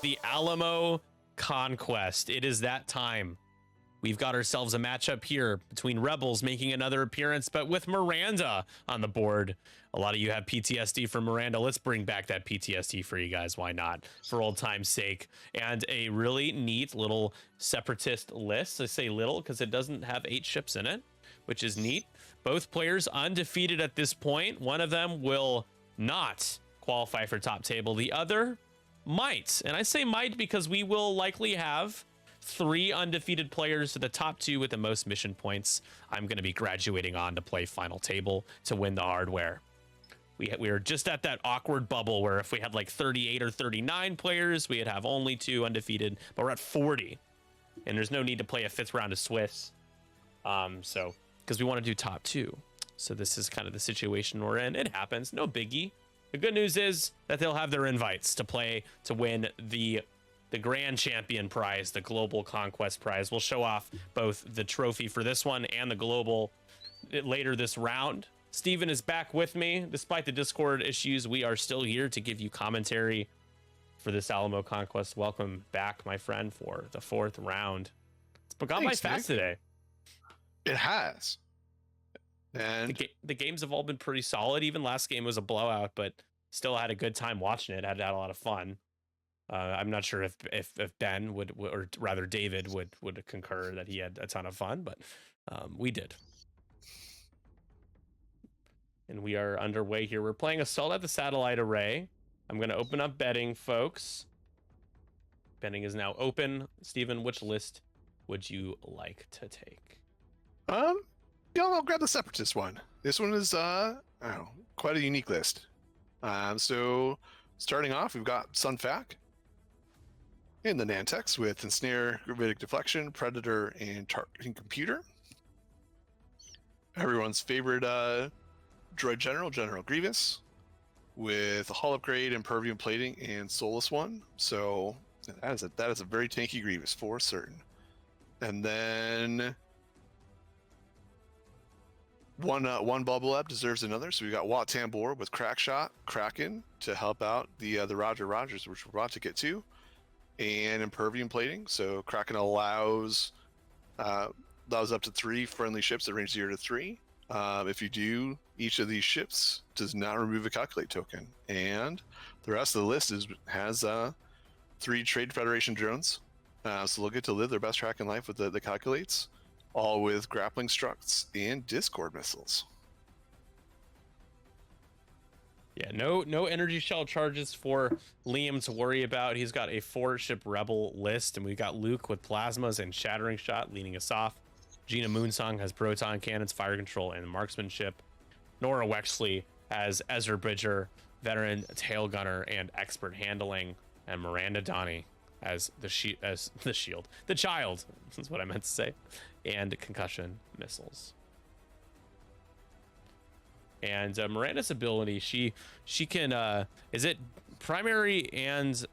the Alamo Conquest. It is that time. We've got ourselves a matchup here between Rebels making another appearance, but with Miranda on the board. A lot of you have PTSD from Miranda. Let's bring back that PTSD for you guys. Why not? For old time's sake. And a really neat little separatist list. I say little because it doesn't have 8 ships in it, which is neat. Both players undefeated at this point. One of them will not qualify for top table. The other might. And I say might because we will likely have 3 undefeated players to the top 2 with the most mission points. I'm going to be graduating on to play final table to win the hardware. We are just at that awkward bubble where if we had like 38 or 39 players, we'd have only 2 undefeated, but we're at 40. And there's no need to play a 5th round of Swiss. So, because we want to do top 2. So this is kind of the situation we're in. It happens, no biggie. The good news is that they'll have their invites to play to win the Grand Champion prize, the Global Conquest prize. We'll show off both the trophy for this one and the Global later this round. Steven is back with me. Despite the Discord issues, we are still here to give you commentary for this Alamo Conquest. Welcome back, my friend, for the 4th round. It's gone by fast today. It has. And the games have all been pretty solid. Even last game was a blowout, but still had a good time watching it. Had a lot of fun. I'm not sure if Ben would, or rather David would concur that he had a ton of fun, but we did. And we are underway here. We're playing Assault at the Satellite Array. I'm going to open up betting, folks. Betting is now open. Steven, which list would you like to take? I'll grab the Separatist one. This one is quite a unique list. So starting off, we've got Sunfac in the Nantex with Ensnare, Gravitic Deflection, Predator, and Targeting Computer. Everyone's favorite droid General Grievous with a hull upgrade, Impervium Plating, and Soulless one. So that is a very tanky Grievous for certain. And then one bubble up deserves another. So we got Wat Tambor with Crackshot, Kraken to help out the Roger Rogers, which we're about to get to, and Impervium Plating. So Kraken allows up to 3 friendly ships at range 0 to 3. If you do, each of these ships does not remove a Calculate token, and the rest of the list has 3 Trade Federation drones. So they'll get to live their best track in life with the Calculates, all with grappling structs and Discord missiles. Yeah, no energy shell charges for Liam to worry about. He's got a 4-ship Rebel list, and we've got Luke with plasmas and Shattering Shot leading us off. Gina Moonsong has proton cannons, fire control, and marksmanship. Nora Wexley has Ezra Bridger, veteran tail gunner, and expert handling, and Miranda Donnie as the child. That's what I meant to say, and concussion missiles. And Miranda's ability, she can is it primary and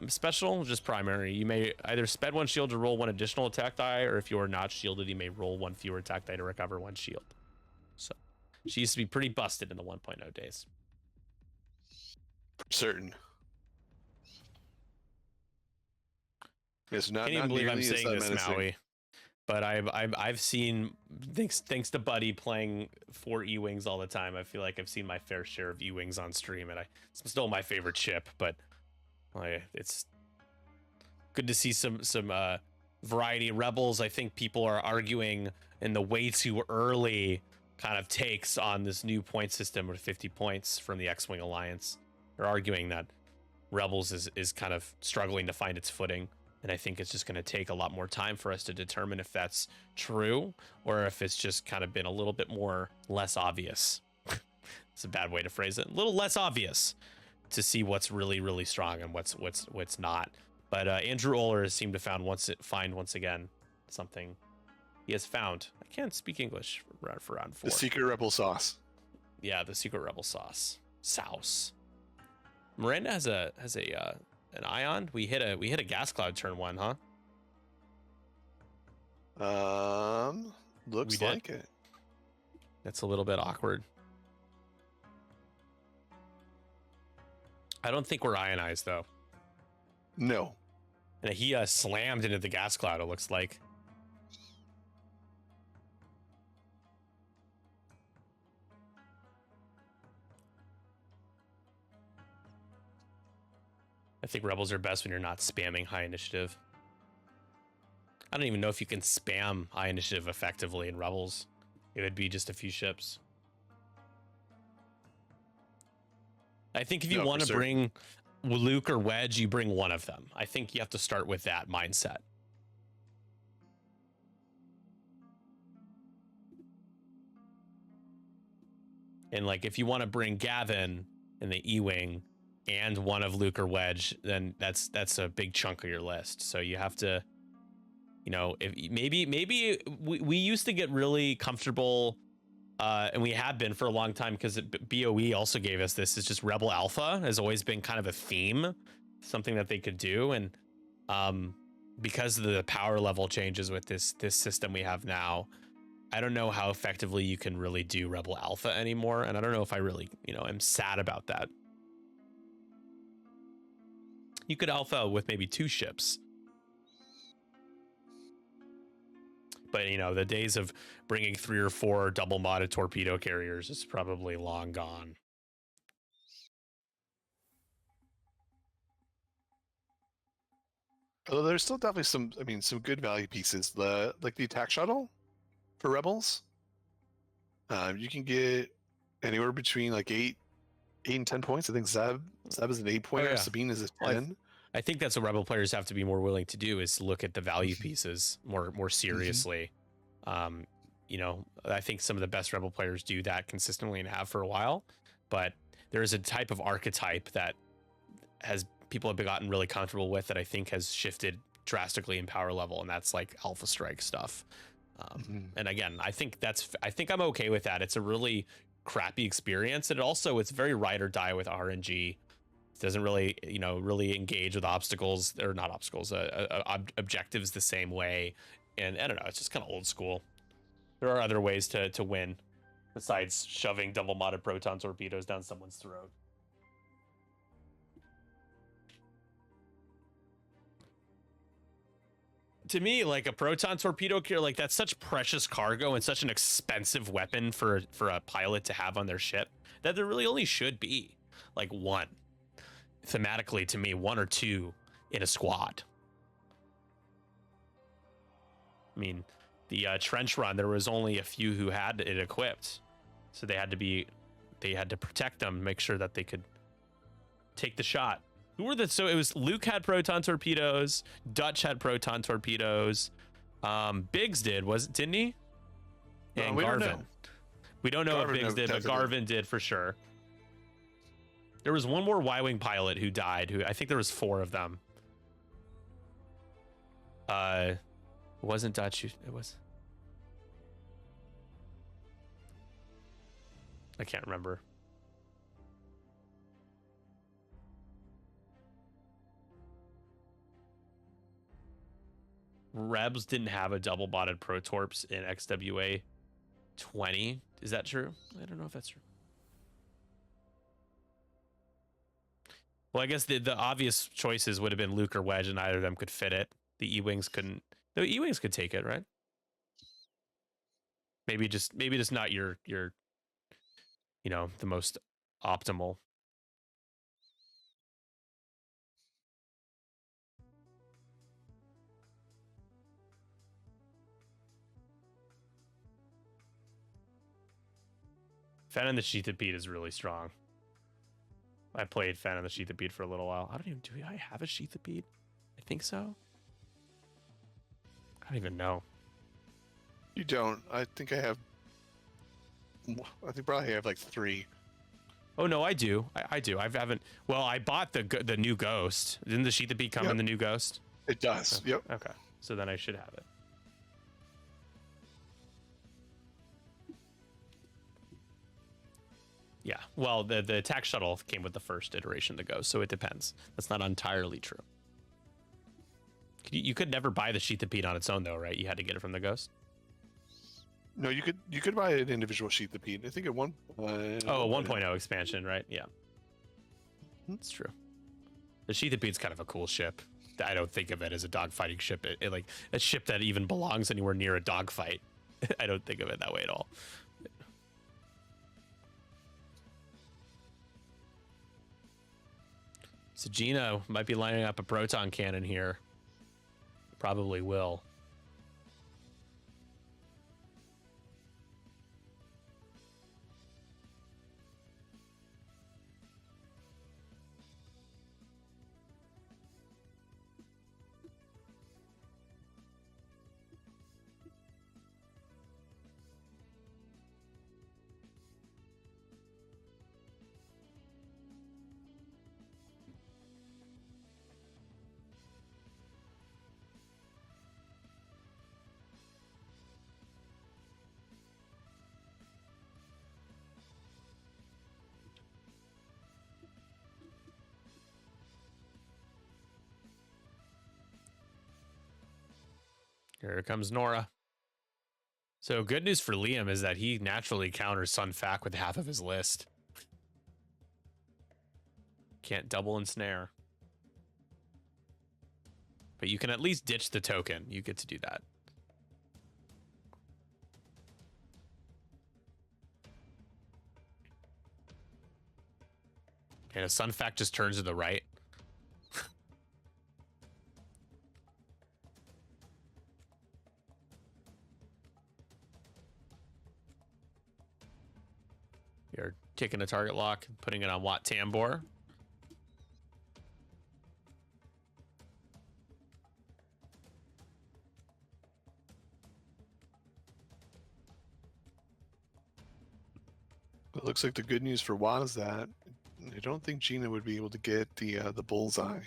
special? Just primary. You may either spend 1 shield to roll 1 additional attack die, or if you are not shielded, you may roll 1 fewer attack die to recover 1 shield. So she used to be pretty busted in the 1.0 days. Certain. Yes, Can't even believe I'm saying this, Maui. But I've seen, thanks to Buddy playing 4 E-Wings all the time, I feel like I've seen my fair share of E-Wings on stream, and it's still my favorite ship, but it's good to see some variety. Rebels, I think people are arguing in the way too early kind of takes on this new point system with 50 points from the X-Wing Alliance. They're arguing that Rebels is kind of struggling to find its footing. And I think it's just going to take a lot more time for us to determine if that's true or if it's just kind of been a little bit less obvious. It's a bad way to phrase it. A little less obvious to see what's really, really strong and what's not. But Andrew Oler has seemed to find once again something he has found. I can't speak English for round 4. The secret rebel sauce. Yeah, the secret rebel sauce. Souse. Miranda has an ion. We hit a gas cloud turn 1, huh? Looks like it. That's a little bit awkward. I don't think we're ionized though. No. And he slammed into the gas cloud, it looks like. I think Rebels are best when you're not spamming high initiative. I don't even know if you can spam high initiative effectively in Rebels. It would be just a few ships. I think if you want to bring Luke or Wedge, you bring one of them. I think you have to start with that mindset. And like, if you want to bring Gavin in the E-Wing and one of Luke or Wedge, then that's a big chunk of your list. So you have to, you know, if maybe we used to get really comfortable, and we have been for a long time, because BOE also gave us this. Is just Rebel Alpha has always been kind of a theme, something that they could do, and because of the power level changes with this system we have now, I don't know how effectively you can really do Rebel Alpha anymore, and I don't know if I really, you know, am sad about that. You could Alpha with maybe 2 ships. But, you know, the days of bringing 3 or 4 double modded torpedo carriers is probably long gone. Although there's still definitely some good value pieces. Like the attack shuttle for Rebels. You can get anywhere between like 8 and 10 points. I think Zeb is an 8-pointer. yeah. Sabine is a 10. Well, I think that's what Rebel players have to be more willing to do, is look at the value pieces more seriously. You know, I think some of the best Rebel players do that consistently and have for a while, but there is a type of archetype that people have gotten really comfortable with that I think has shifted drastically in power level, and that's like Alpha Strike stuff. And again, I think I'm okay with that. It's a really crappy experience, and it's very ride or die with RNG. It doesn't really, you know, really engage with obstacles, or not obstacles, objectives the same way. And I don't know, it's just kind of old school. There are other ways to win besides shoving double modded proton torpedoes down someone's throat. To me, like, a proton torpedo carrier, like, that's such precious cargo and such an expensive weapon for a pilot to have on their ship, that there really only should be like one. Thematically, to me, 1 or 2 in a squad. I mean, the trench run, there was only a few who had it equipped, so they had to protect them, make sure that they could take the shot. Who were so it was Luke had proton torpedoes, Dutch had proton torpedoes, Biggs didn't he? And Garvin. We don't know if Biggs did, but Garvin did for sure. There was one more Y-Wing pilot who died, who I think there was 4 of them. It wasn't Dutch, it was, I can't remember. Rebs didn't have a double botted protorps in XWA 20. Is that true? I don't know if that's true. Well, I guess the obvious choices would have been Luke or Wedge, and neither of them could fit it. The E-Wings couldn't. The E-Wings could take it, right? Maybe just not your you know, the most optimal. Fan in the Sheathipede is really strong. I played Fan in the Sheathipede for a little while. Do I have a Sheathipede? I think so. I don't even know. You don't. I think probably have like 3. Oh no, I do. I do. I haven't. Well, I bought the new Ghost. Didn't the Sheathipede come in the new Ghost? It does. Okay. Yep. Okay. So then I should have it. Yeah. Well, the attack shuttle came with the first iteration of the Ghost, so it depends. That's not entirely true. You could never buy the Sheathipede on its own, though, right? You had to get it from the Ghost. No, you could buy an individual Sheathipede. I think at one. 1.0 expansion, right? Yeah, that's true. The Sheathapede's kind of a cool ship. I don't think of it as a dogfighting ship. It like a ship that even belongs anywhere near a dogfight. I don't think of it that way at all. So Gina might be lining up a proton cannon here. Probably will. Here comes Nora. So good news for Liam is that he naturally counters Sun Fac with half of his list. Can't double ensnare. But you can at least ditch the token. You get to do that. And a Sun Fac just turns to the right. You're taking a target lock and putting it on Wat Tambor. It looks like the good news for Wat is that I don't think Gina would be able to get the bullseye.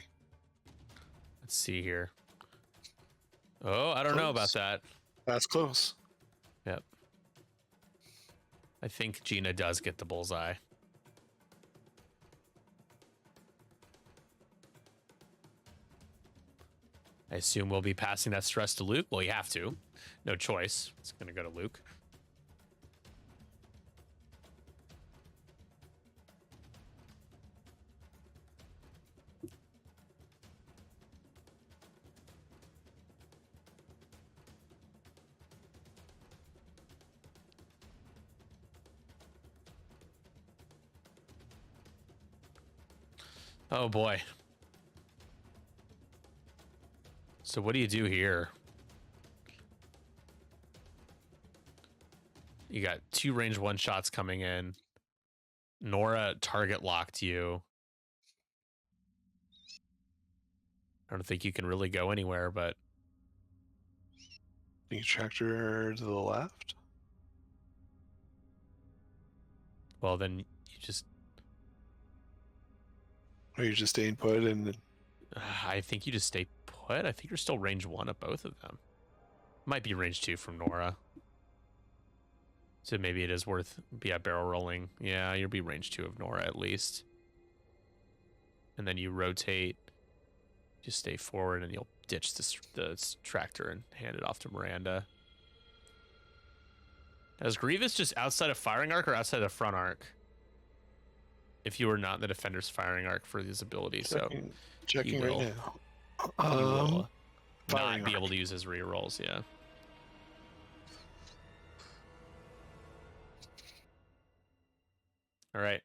Let's see here. Oh, I don't know about that. That's close. Yep. I think Gina does get the bullseye. I assume we'll be passing that stress to Luke. Well, you have to. No choice. It's going to go to Luke. Oh boy. So what do you do here? You got 2 range 1 shots coming in. Nora target locked you. I don't think you can really go anywhere, but You tractor to the left. well, then you just. Or you're just staying put and I think you just stay put. I think you're still range 1 of both of them. Might be range 2 from Nora. So maybe it is worth barrel rolling. Yeah, you'll be range 2 of Nora at least. And then you rotate. Just stay forward and you'll ditch the tractor and hand it off to Miranda. Now, is Grievous just outside of firing arc or outside the front arc? If you were not in the defender's firing arc for his ability, checking will. right now. He will Firing not be arc. able to use his rerolls, yeah. All right.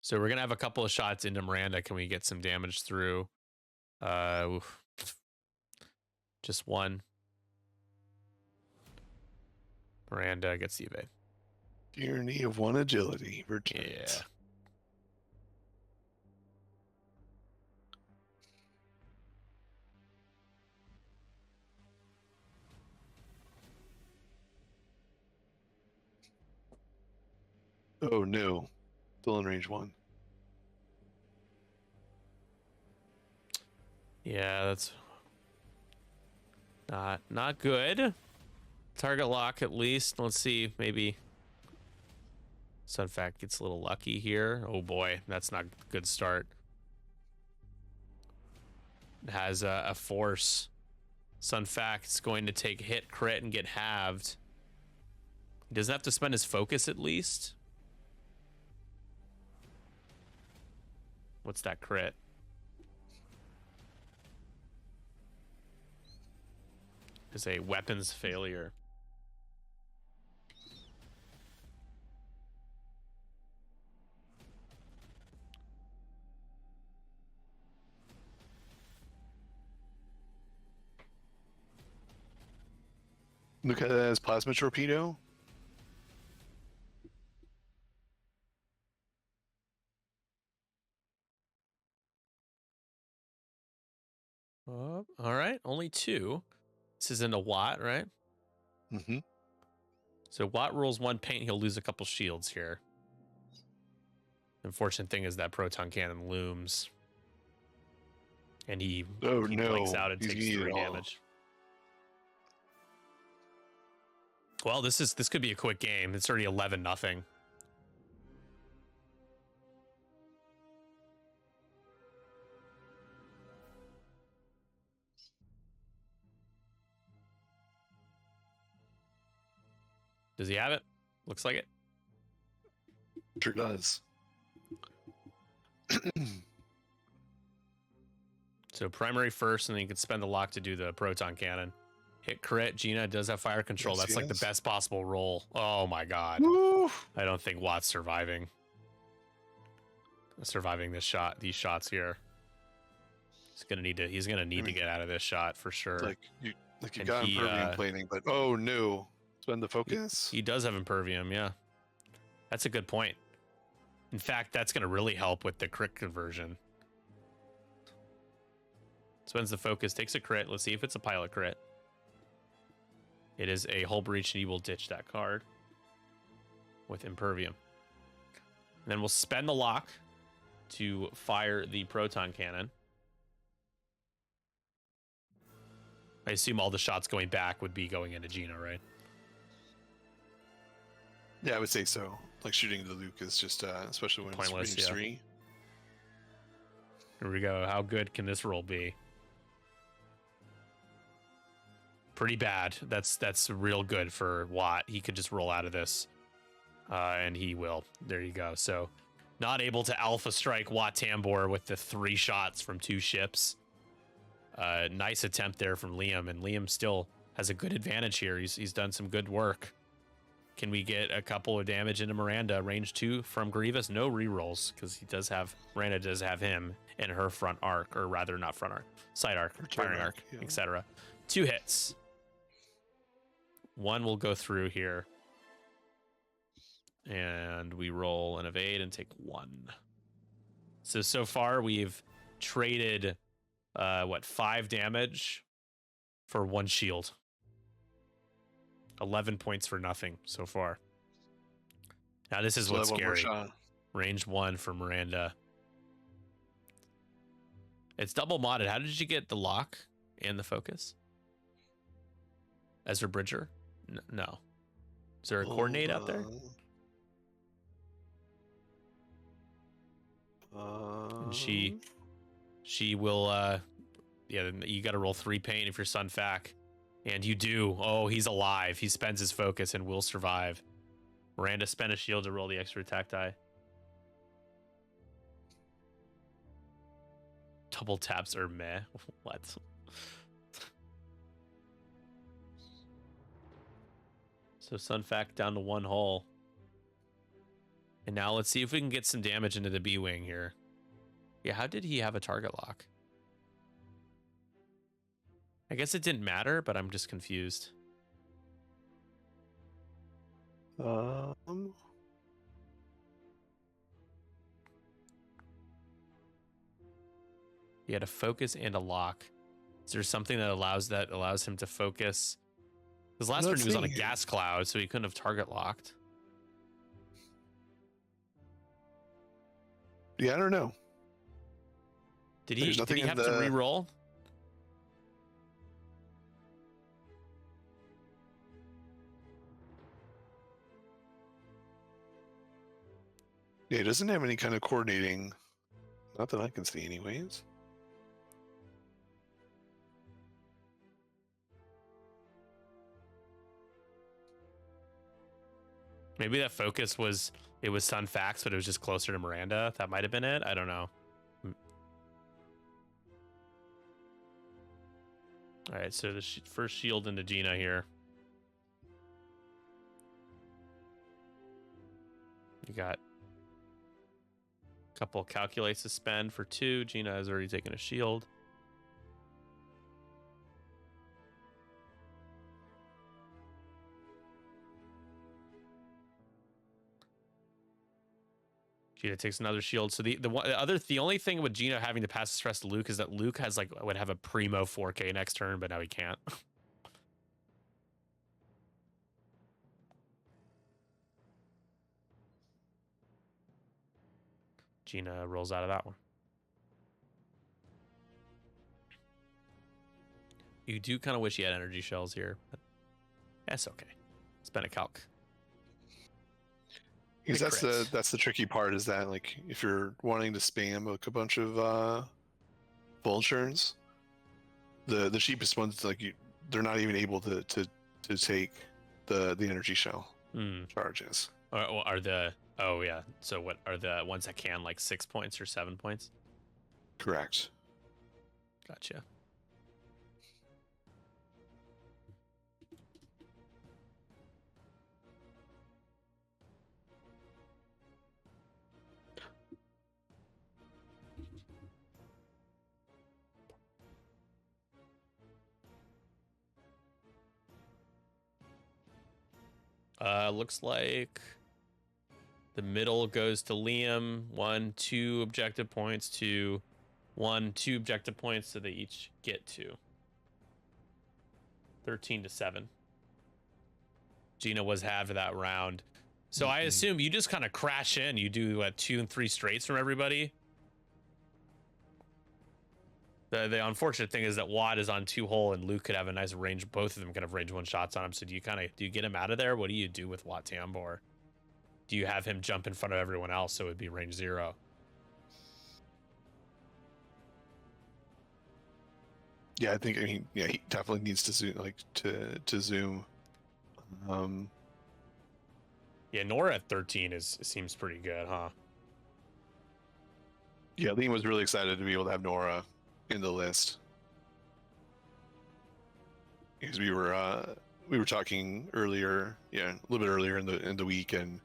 So we're going to have a couple of shots into Miranda. Can we get some damage through? Oof. Just one. Miranda gets the evade. Tyranny of 1 agility returns. Yeah. Oh no. Still in range 1. Yeah, that's not good. Target lock at least. Let's see, maybe Sun Fac gets a little lucky here. Oh boy, that's not a good start. It has a force. Sun Fac's going to take hit, crit, and get halved. He doesn't have to spend his focus at least. What's that crit? is a weapons failure. Look at that as plasma torpedo. All right, only 2. This is in a Watt, right? Mm-hmm. So Watt rolls 1 paint, he'll lose a couple shields here. Unfortunate thing is that proton cannon looms. And he blanks out and takes 3 damage. Well, this could be a quick game. It's already 11-0. Does he have it? Looks like it. Sure does. So primary first, and then you can spend the lock to do the proton cannon. Hit crit. Gina does have fire control. Yes, That's like the best possible roll. Oh my god. Woo! I don't think Watt's surviving this shot. These shots here. He's gonna need to get out of this shot for sure. Like you got impervium plating, but oh no. Spend the focus. He does have impervium, yeah. That's a good point. In fact, that's gonna really help with the crit conversion. Spends the focus, takes a crit. Let's see if it's a pilot crit. It is a hull breach, and he will ditch that card with impervium. And then we'll spend the lock to fire the proton cannon. I assume all the shots going back would be going into Gina, right? Yeah, I would say so. Like shooting the Luke is just, especially when Pointless, it's range 3. Here we go. How good can this roll be? Pretty bad. That's real good for Watt. He could just roll out of this, and he will. There you go. So, not able to alpha strike Watt Tambor with the 3 shots from 2 ships. Nice attempt there from Liam, and Liam still has a good advantage here. He's done some good work. Can we get a couple of damage into Miranda? Range 2 from Grievous. No rerolls, because Miranda does have him in her front arc, or rather not front arc, side arc, firing arc, yeah. etc. 2 hits. 1 will go through here. And we roll an evade and take 1. So far we've traded 5 damage for 1 shield. 11 points for nothing so far. Now this is what's scary. Range 1 for Miranda. It's double modded. How did you get the lock and the focus? Ezra Bridger? No. Is there a coordinate out there? And she will you got to roll 3 pain if you're Sun Fac. And you do. Oh, he's alive. He spends his focus and will survive. Miranda spent a shield to roll the extra attack die. Double taps are meh. What? So Sun Fac down to 1 hull. And now let's see if we can get some damage into the B-Wing here. Yeah, how did he have a target lock? I guess it didn't matter, but I'm just confused. He had a focus and a lock. Is there something that allows him to focus? Because last turn he was on a gas cloud, so he couldn't have target locked. Yeah, I don't know. Did he have to re-roll? Yeah, it doesn't have any kind of coordinating. Not that I can see anyways. Maybe that focus was Sun Fax, but it was just closer to Miranda. That might have been it. I don't know. All right, so the first shield into Gina here. You got a couple calculates to spend for 2. Gina has already taken a shield. Gina takes another shield. So the only thing with Gina having to pass the stress to Luke is that Luke has would have a primo 4K next turn, but now he can't. Gina rolls out of that one. You do kind of wish you had energy shells here, but that's okay. Spend a calc. Because that's the tricky part, is that like if you're wanting to spam like a bunch of vultures, the cheapest ones, like they're not even able to take the energy shell charges. Are the oh yeah? So what are the ones that can, like 6 points or 7 points? Correct. Gotcha. Looks like the middle goes to Liam. 1, 2 objective points to 1, 2 objective points, so they each get 2. 13-7. Gina was half of that round. So I assume you just kind of crash in. You do 2 and 3 straights from everybody. The unfortunate thing is that Watt is on 2 hole and Luke could have a nice range. Both of them could have range 1 shots on him. So do you get him out of there? What do you do with Watt Tambor? Do you have him jump in front of everyone else so it would be range 0? Yeah, I think he definitely needs to zoom, to zoom. Yeah, Nora at 13 seems pretty good, huh? Yeah, Liam was really excited to be able to have Nora in the list, because we were talking earlier, a little bit earlier in the week, and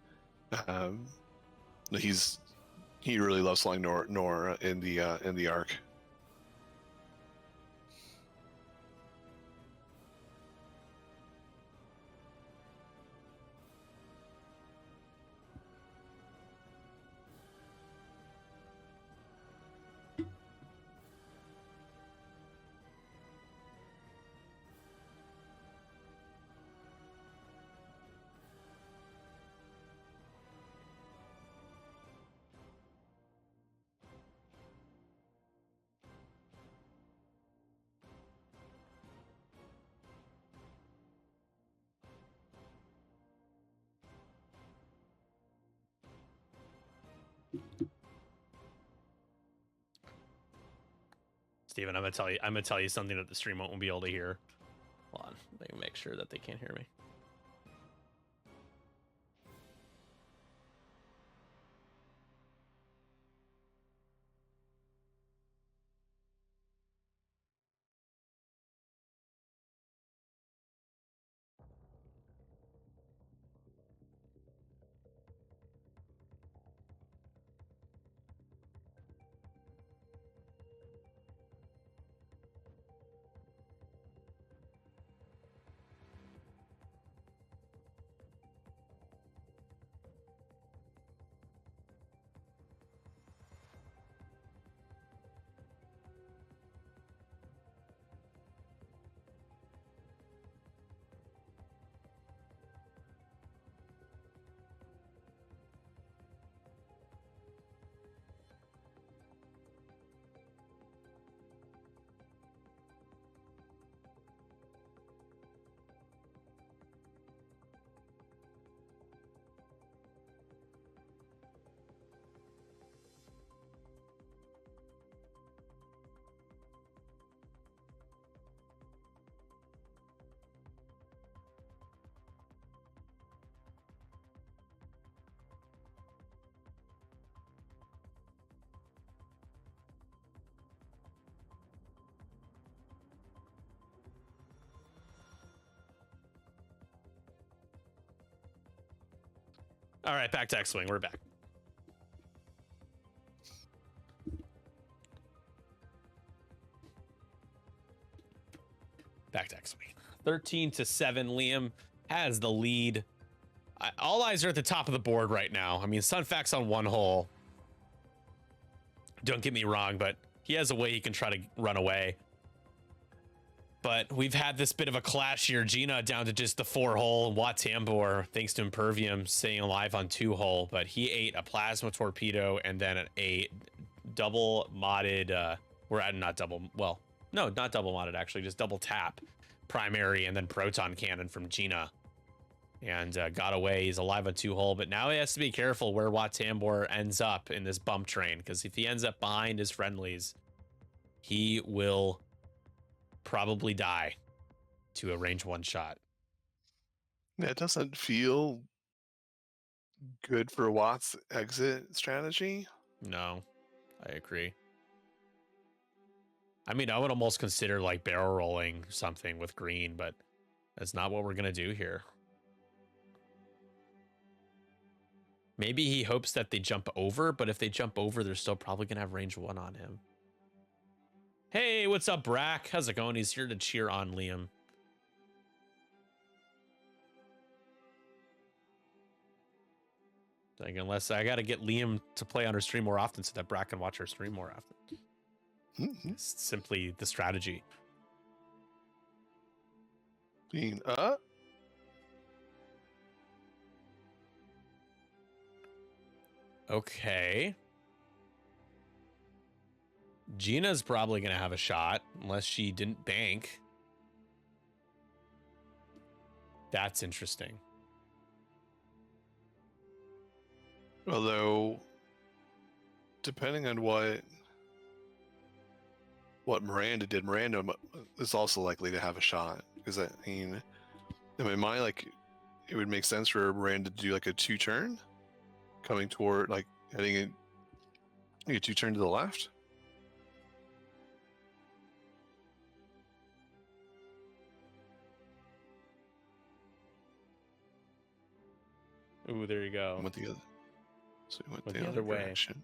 he really loves flying Nora in the arc. Steven, I'm gonna tell you something that the stream won't be able to hear. Hold on, let me make sure that they can't hear me. All right, back to X-Wing. We're back. Back to X-Wing. 13-7. Liam has the lead. All eyes are at the top of the board right now. I mean, Sunfac's on one hole. Don't get me wrong, but he has a way he can try to run away. But we've had this bit of a clash here. Gina down to just the 4-hole. Watambor, thanks to Impervium, staying alive on 2-hole. But he ate a plasma torpedo and then a double modded, not double modded, actually, just double tap primary and then proton cannon from Gina. And got away. He's alive on 2-hole, but now he has to be careful where Watambor ends up in this bump train, because if he ends up behind his friendlies, he will probably die to a range 1 shot. Yeah, it doesn't feel good for Watt's exit strategy. No, I agree. I mean, I would almost consider like barrel rolling something with green, but that's not what we're going to do here. Maybe he hopes that they jump over, but if they jump over, they're still probably going to have range 1 on him. Hey, what's up, Brack? How's it going? He's here to cheer on Liam. Like, unless I got to get Liam to play on her stream more often so that Brack can watch her stream more often. It's simply the strategy. Being up. Okay. Gina's probably going to have a shot unless she didn't bank. That's interesting. Although, depending on what Miranda did, Miranda is also likely to have a shot. Because I mean, in my mind, like, it would make sense for Miranda to do like a 2-turn, coming toward, like, heading in a 2-turn to the left. Ooh, there you go. Went the other. So we went Went the the other other way. direction.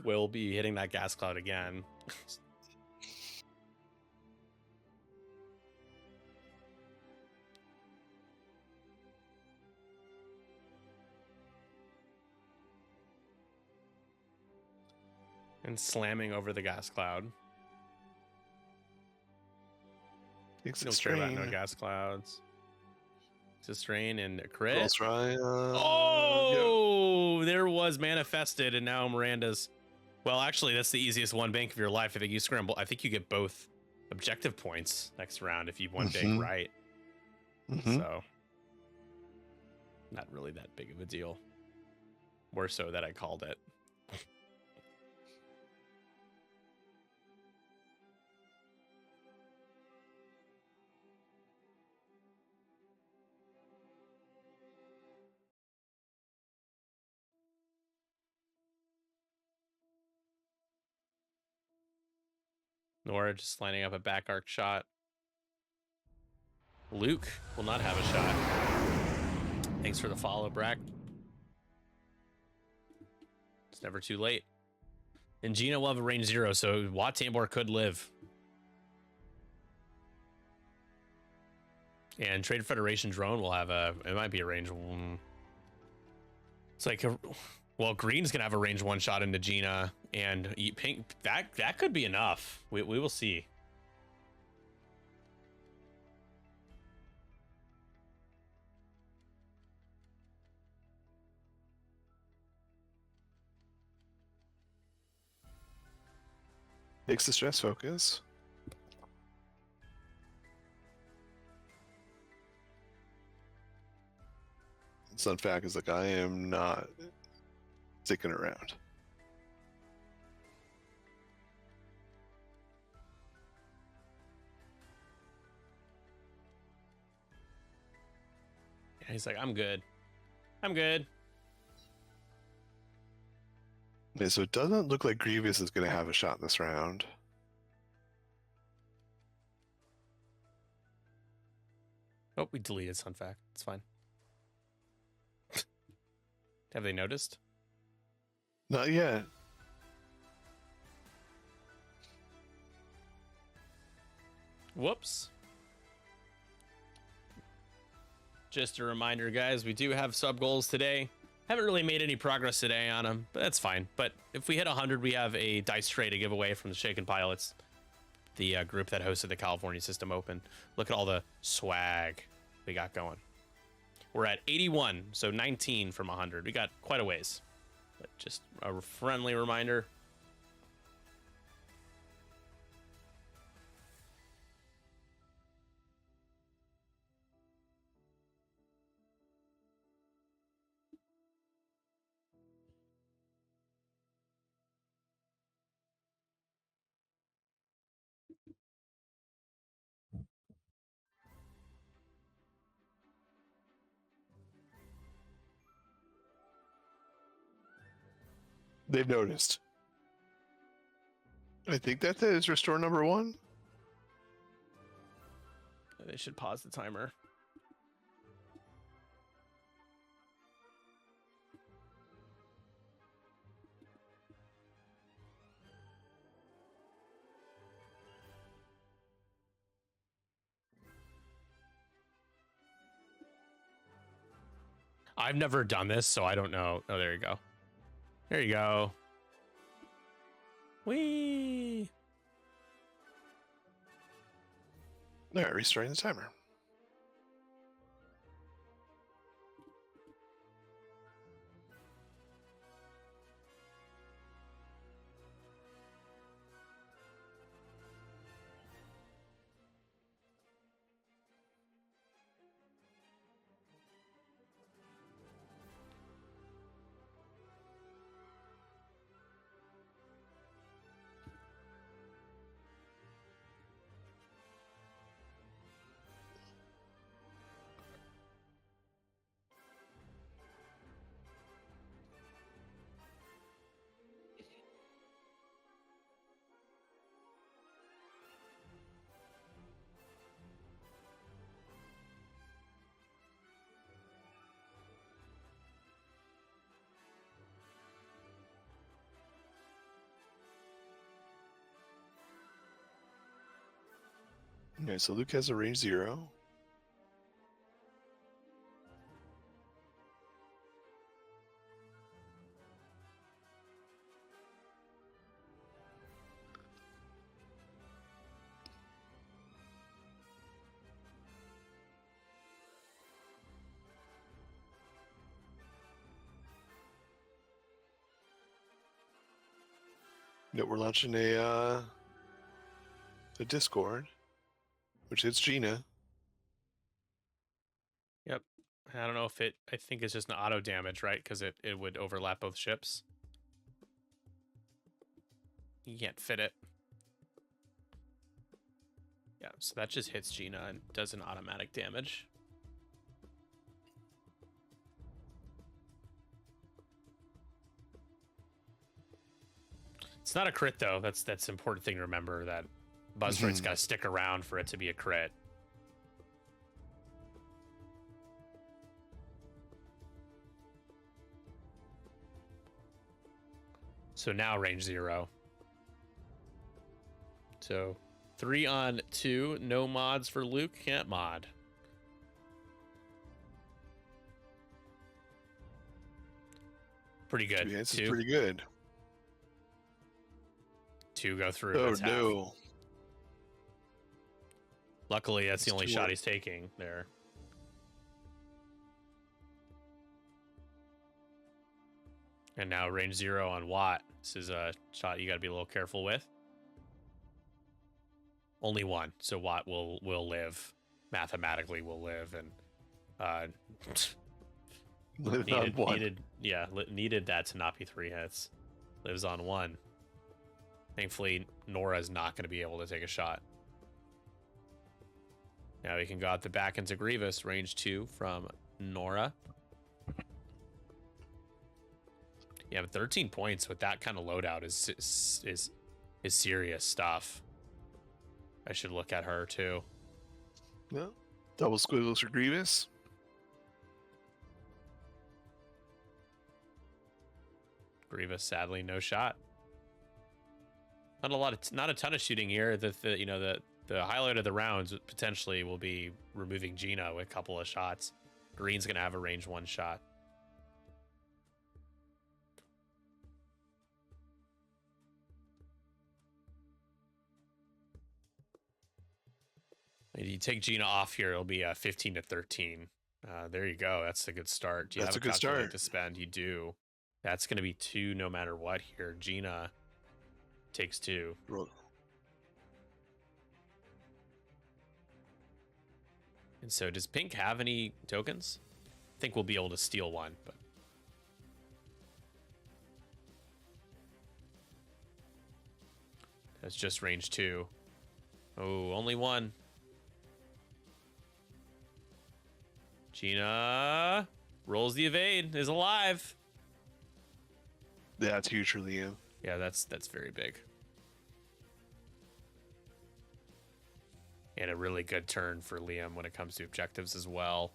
We'll be hitting that gas cloud again. And slamming over the gas cloud. Takes Don't a care about strain. no gas clouds. It's a strain and a crit. Let's try. Oh, there was manifested, and now Miranda's. Well, actually, that's the easiest 1 bank of your life. I think you scramble. I think you get both objective points next round if you 1 bank right. So, not really that big of a deal. More so that I called it. Nora just lining up a back arc shot. Luke will not have a shot. Thanks for the follow, Brack. It's never too late. And Gina will have a range 0, so Watambor could live. And Trade Federation drone will have it might be a range 1. It's like, well, green's gonna have a range 1 shot into Gina, and pink, that could be enough. We will see. Takes the stress focus. Sunfac is like, I am not sticking around. Yeah, he's like, I'm good. I'm good. Okay, so it doesn't look like Grievous is going to have a shot this round. Oh, we deleted Sunfac. It's fine. Have they noticed? Not yet. Whoops. Just a reminder, guys, we do have sub goals today. Haven't really made any progress today on them, but that's fine. But if we hit 100, we have a dice tray to give away from the Shaken Pilots, the group that hosted the California System Open. Look at all the swag we got going. We're at 81, so 19 from 100. We got quite a ways. But just a friendly reminder. They've noticed. I think that is restore number 1. They should pause the timer. I've never done this, so I don't know. Oh, there you go. There you go. Whee! All right, restarting the timer. Okay, so Luke has a range 0. Yeah, we're launching a Discord, which is Gina. Yep. I don't know if it... I think it's just an auto damage, right? Because it would overlap both ships. You can't fit it. Yeah, so that just hits Gina and does an automatic damage. It's not a crit, though. That's an important thing to remember, that Buzzroid's got to stick around for it to be a crit. So now range 0. So 3 on 2. No mods for Luke. Can't mod. Pretty good. This is 2. pretty good. 2 go through. Oh, That's half. no. Luckily, that's the only 2 shot he's taking there. And now range 0 on Watt. This is a shot you got to be a little careful with. Only 1, so Watt will live. Mathematically will live, and needed that to not be 3 hits. Lives on 1. Thankfully, Nora's not going to be able to take a shot. Now we can go out the back into Grievous, range 2 from Nora. Yeah, but 13 points with that kind of loadout is serious stuff. I should look at her too. Yeah. Double squiggles for Grievous. Grievous, sadly, no shot. Not a ton of shooting here. The highlight of the rounds potentially will be removing Gina with a couple of shots. Green's gonna have a range 1 shot. If you take Gina off here, it'll be 15 to 13. There you go. That's a good start. Do you That's have a good calculator start to spend? You do. That's going to be 2 no matter what here. Gina takes 2. Roll. And so does Pink have any tokens? I think we'll be able to steal one, but that's just range 2. Oh, only 1. Gina rolls the evade, is alive. That's huge for Liam. Yeah, that's very big. And a really good turn for Liam when it comes to objectives as well.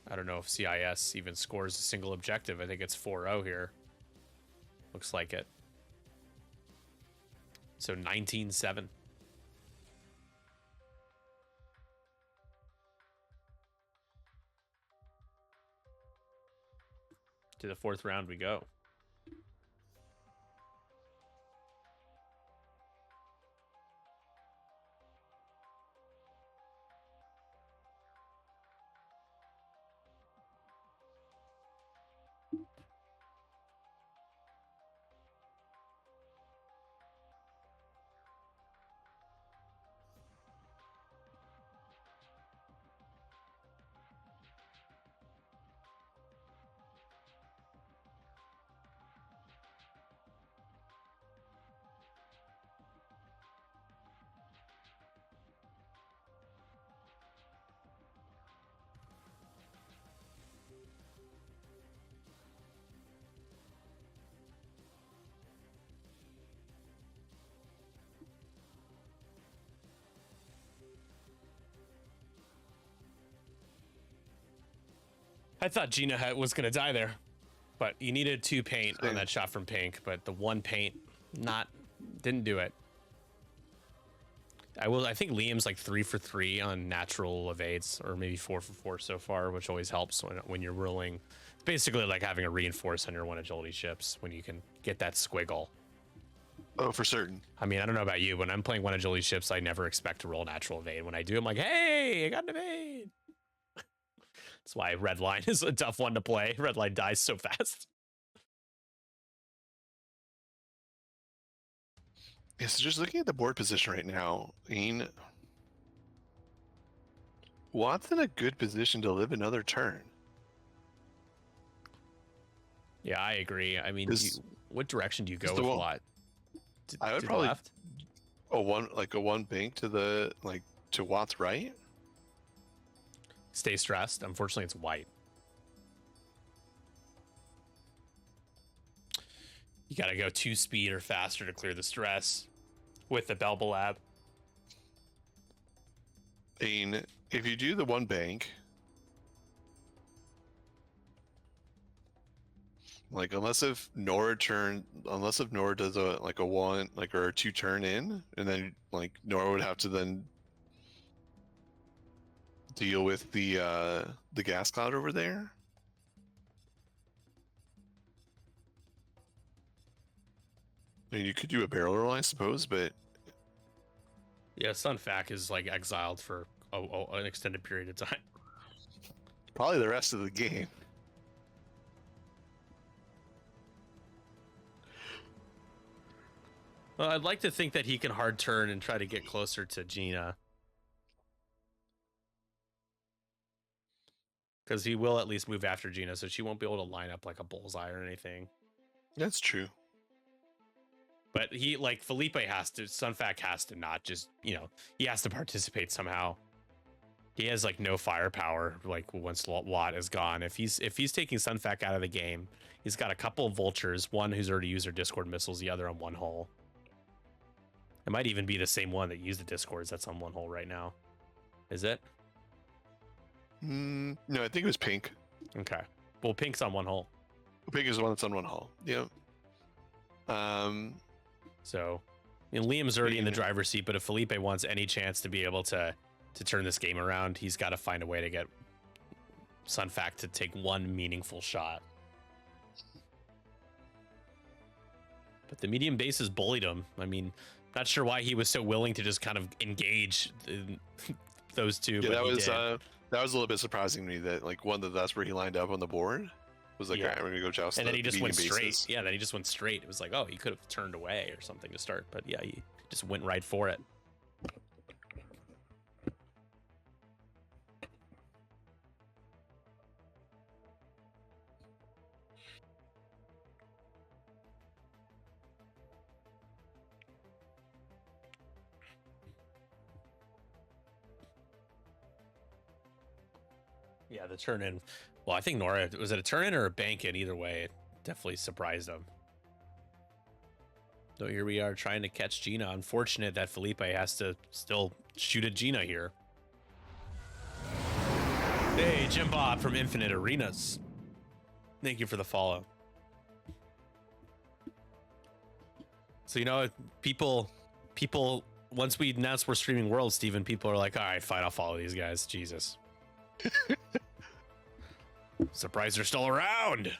I don't know if CIS even scores a single objective. I think it's 4-0 here. Looks like it. So 19-7. To the 4th round we go. I thought Gina was going to die there, but you needed 2 paint on that shot from Pink, but the 1 paint didn't do it. I think Liam's like 3 for 3 on natural evades, or maybe 4 for 4 so far, which always helps when you're rolling. It's basically like having a reinforce on your 1 agility ships when you can get that squiggle. Oh, for certain. I mean, I don't know about you. When I'm playing 1 agility ships, I never expect to roll natural evade. When I do, I'm like, hey, I got an evade. That's why red line is a tough one to play. Red line dies so fast. Yeah, so just looking at the board position right now, Watt's in a good position to live another turn. Yeah, I agree. I mean, what direction do you go with Watt? I would probably left? a one bank to Watt's right. Stay stressed. Unfortunately, it's white. You got to go 2 speed or faster to clear the stress with the Belba Lab. And if you do the 1 bank, unless if Nora does a 1 or a 2 turn in, and then Nora would have to then deal with the gas cloud over there. I mean, you could do a barrel roll, I suppose, but yeah, Sunfac is exiled for an extended period of time. Probably the rest of the game. Well, I'd like to think that he can hard turn and try to get closer to Gina. Because he will at least move after Gina, so she won't be able to line up like a bullseye or anything. That's true. But he, Filipe Sunfac has to not just, he has to participate somehow. He has no firepower once Watt is gone. If he's taking Sunfac out of the game, he's got a couple of vultures, one who's already used their Discord missiles, the other on 1 hull. It might even be the same one that used the Discords that's on 1 hull right now. Is it? No, I think it was Pink. Okay. Well, Pink's on 1 hull. Pink is the one that's on one hull. Yep. So, I mean, Liam's already in the Yeah. driver's seat, but if Filipe wants any chance to be able to turn this game around, he's got to find a way to get Sunfact to take one meaningful shot. But the medium base has bullied him. I mean, not sure why he was so willing to just kind of engage those two. Yeah, but that he was did. that was a little bit surprising to me. That like that's where he lined up on the board. Was like, Yeah. all right, we're gonna go joust. And then the he just medium went straight. bases. Yeah, then he just went straight. It was like, oh, he could have turned away or something to start. But yeah, he just went right for it. Yeah, the turn in. Well, I think Nora, was it a turn in or a bank in? Either way, it definitely surprised him. So here we are trying to catch Gina. Unfortunate that Filipe has to still shoot at Gina here. Hey, Jim Bob from Infinite Arenas. Thank you for the follow. So, you know, people, once we announce we're streaming Worlds, Steven, people are like, all right, fine, I'll follow these guys. Jesus. Surprised they're still around.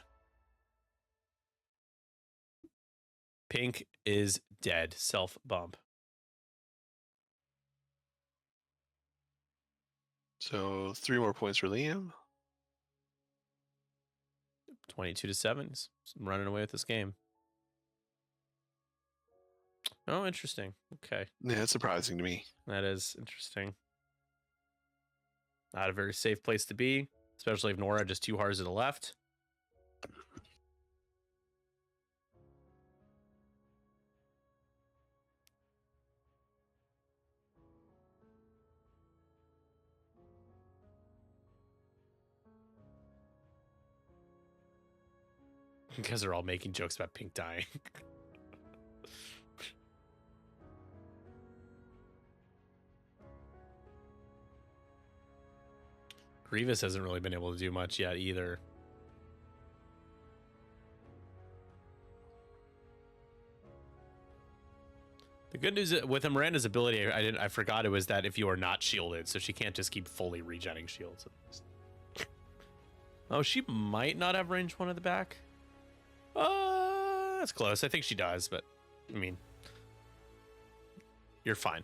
Pink is dead. Self bump. So 3 more points for Liam. 22-7. He's running away with this game. Oh, interesting. Okay. Yeah, it's surprising to me. That is interesting. Not a very safe place to be, especially if Nora just 2 hearts to the left. You guys are all making jokes about Pink dying. Grievous hasn't really been able to do much yet either. The good news with Miranda's ability, I forgot it was that if you are not shielded, so she can't just keep fully regenning shields. Oh, she might not have range 1 at the back. That's close. I think she does, but I mean, you're fine.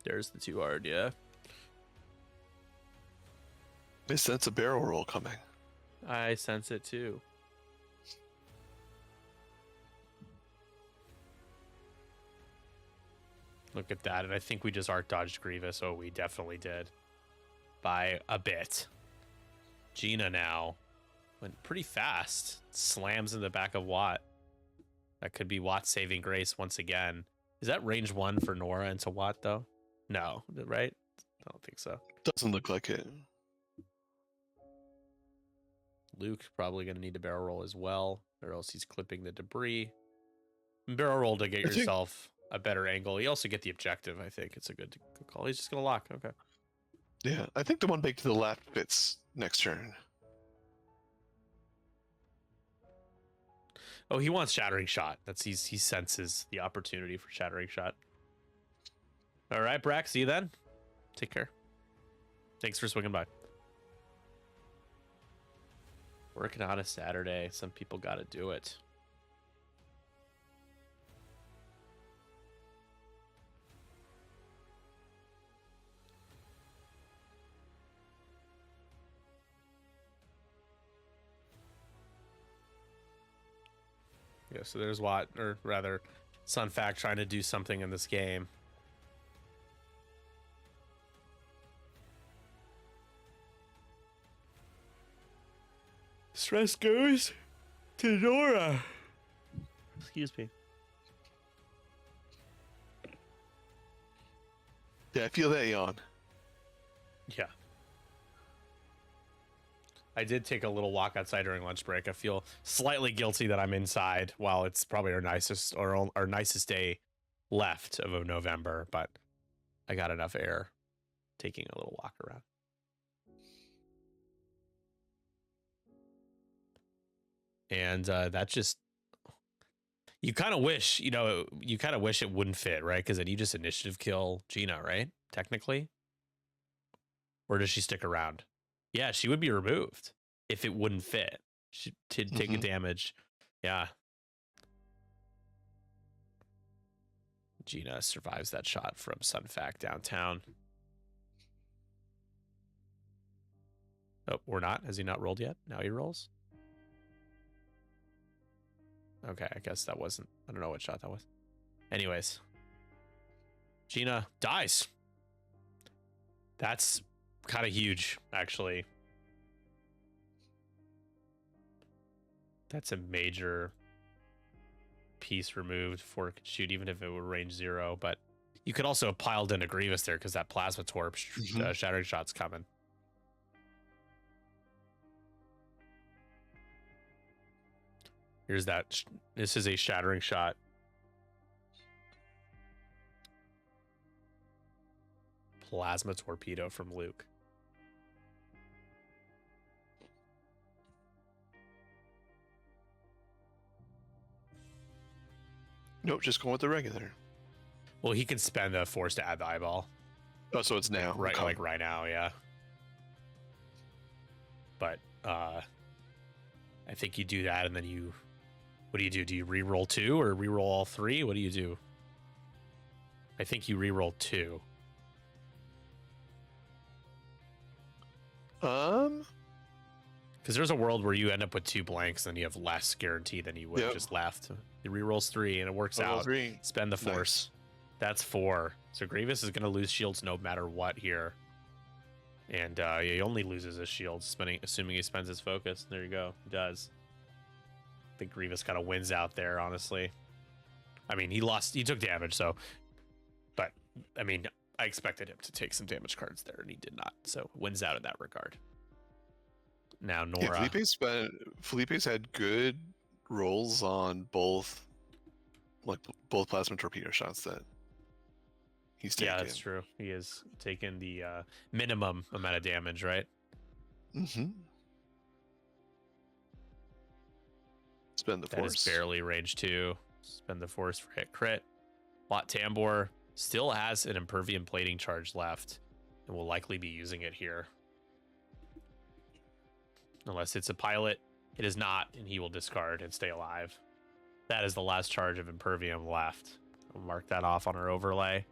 There's the 2 hard, yeah. I sense a barrel roll coming. I sense it too. Look at that, and I think we just arc dodged Grievous. Oh, we definitely did. By a bit. Gina now went pretty fast. Slams in the back of Watt. That could be Watt's saving grace once again. Is that range 1 for Nora into Watt, though? No, right? I don't think so. Doesn't look like it. Luke probably going to need a barrel roll as well, or else he's clipping the debris. Barrel roll to get yourself a better angle. You also get the objective, I think. It's a good call. He's just going to lock. Okay. Yeah, I think the one big to the left fits next turn. Oh, he wants Shattering Shot. He senses the opportunity for Shattering Shot. All right, Brack. See you then. Take care. Thanks for swinging by. Working on a Saturday. Some people got to do it. Yeah, so there's Watt, or rather, Sunfact trying to do something in this game. Stress goes to Nora. Excuse me. Yeah, I feel that yawn. Yeah. I did take a little walk outside during lunch break. I feel slightly guilty that I'm inside while it's probably our nicest day left of November, but I got enough air taking a little walk around. And that just, you kind of wish, you kind of wish it wouldn't fit, right? Because then you just initiative kill Gina, right? Technically. Or does she stick around? Yeah, she would be removed if it wouldn't fit. She to take a damage. Yeah. Gina survives that shot from Sunfac downtown. Oh, or not? Has he not rolled yet? Now he rolls. Okay, I guess that wasn't, I don't know what shot that was. Anyways, Gina dies. That's kind of huge, actually. That's a major piece removed before it could shoot, even if it were range 0. But you could also have piled in a Grievous there because that plasma torp shattering shot's coming. Here's that. This is a shattering shot. Plasma torpedo from Luke. Nope, just going with the regular. Well, he can spend the force to add the eyeball. Oh, so it's now. Right, like right now, yeah. But I think you do that, and then you... What do you do? Do you re-roll 2 or re-roll all 3? What do you do? I think you re-roll 2. Because there's a world where you end up with 2 blanks and you have less guarantee than you would have just left. He re-rolls 3 and it works out. 3. Spend the force. Nice. That's 4. So Grievous is going to lose shields no matter what here. And he only loses his shields, assuming he spends his focus. There you go. He does. I think Grievous kind of wins out there, honestly. I mean, he took damage, so... But, I mean, I expected him to take some damage cards there, and he did not. So, wins out in that regard. Now, Nora. Yeah, Felipe's had good rolls on both plasma torpedo shots that he's taken. Yeah, that's true. He has taken the minimum amount of damage, right? Mm-hmm. Spend the force. That is barely range 2. Spend the force for hit crit. Lot Tambor still has an impervium plating charge left and will likely be using it here. Unless it's a pilot, it is not, and he will discard and stay alive. That is the last charge of impervium left. We'll mark that off on our overlay.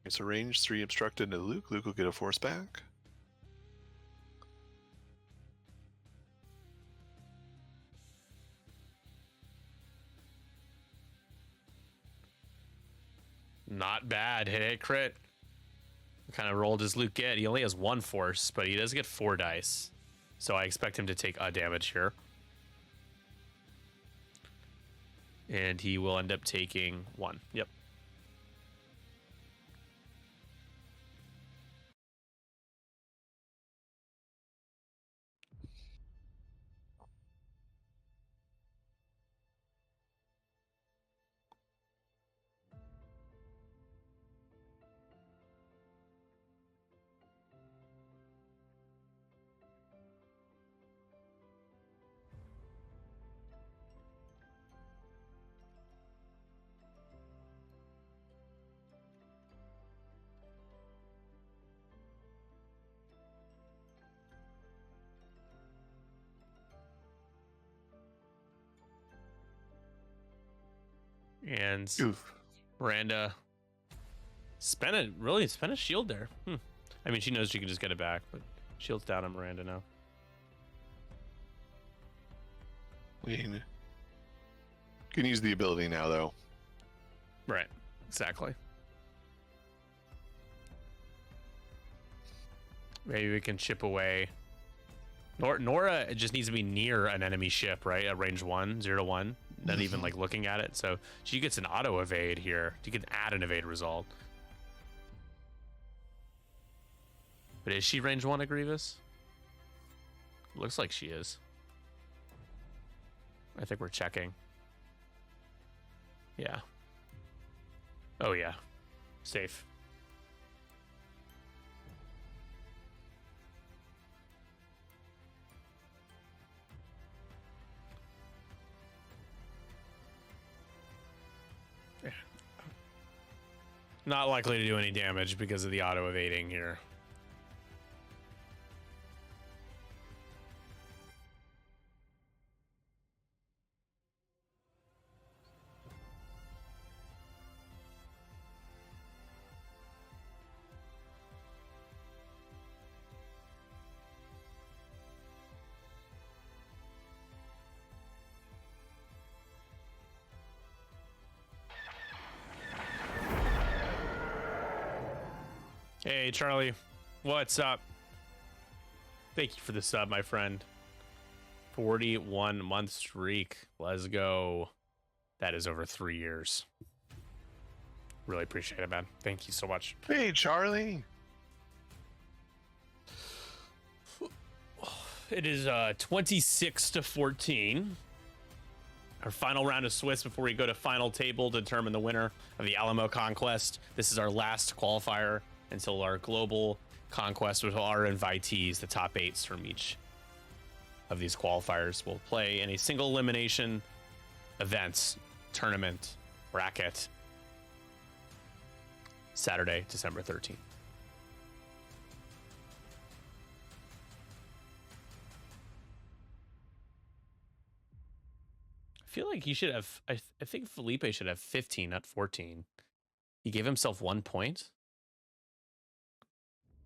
It's a range 3 obstructed to Luke. Luke will get a force back. Not bad. Hit crit. What kind of roll does Luke get? He only has 1 force, but he does get 4 dice. So I expect him to take a damage here. And he will end up taking 1. Yep. And Miranda spent a shield there. I mean, she knows she can just get it back, but shield's down on Miranda now. We can use the ability now, though. Right, exactly. Maybe we can chip away. Nora just needs to be near an enemy ship, right? At range 1, 0 to 1. not even like looking at it. So she gets an auto evade here. You can add an evade result. But is she range 1 at Grievous? Looks like she is. I think we're checking. Yeah. Oh yeah. Safe. Yeah. Not likely to do any damage because of the auto evading here. Hey, Charlie. What's up? Thank you for the sub, my friend. 41-month streak. Let's go. That is over 3 years. Really appreciate it, man. Thank you so much. Hey, Charlie. It is 26-14. Our final round of Swiss before we go to final table to determine the winner of the Alamo Conquest. This is our last qualifier until our global conquest with our invitees, the top 8s from each of these qualifiers, will play in a single elimination events tournament bracket Saturday, December 13th. I feel like he should have, I think Filipe should have 15, not 14. He gave himself 1 point.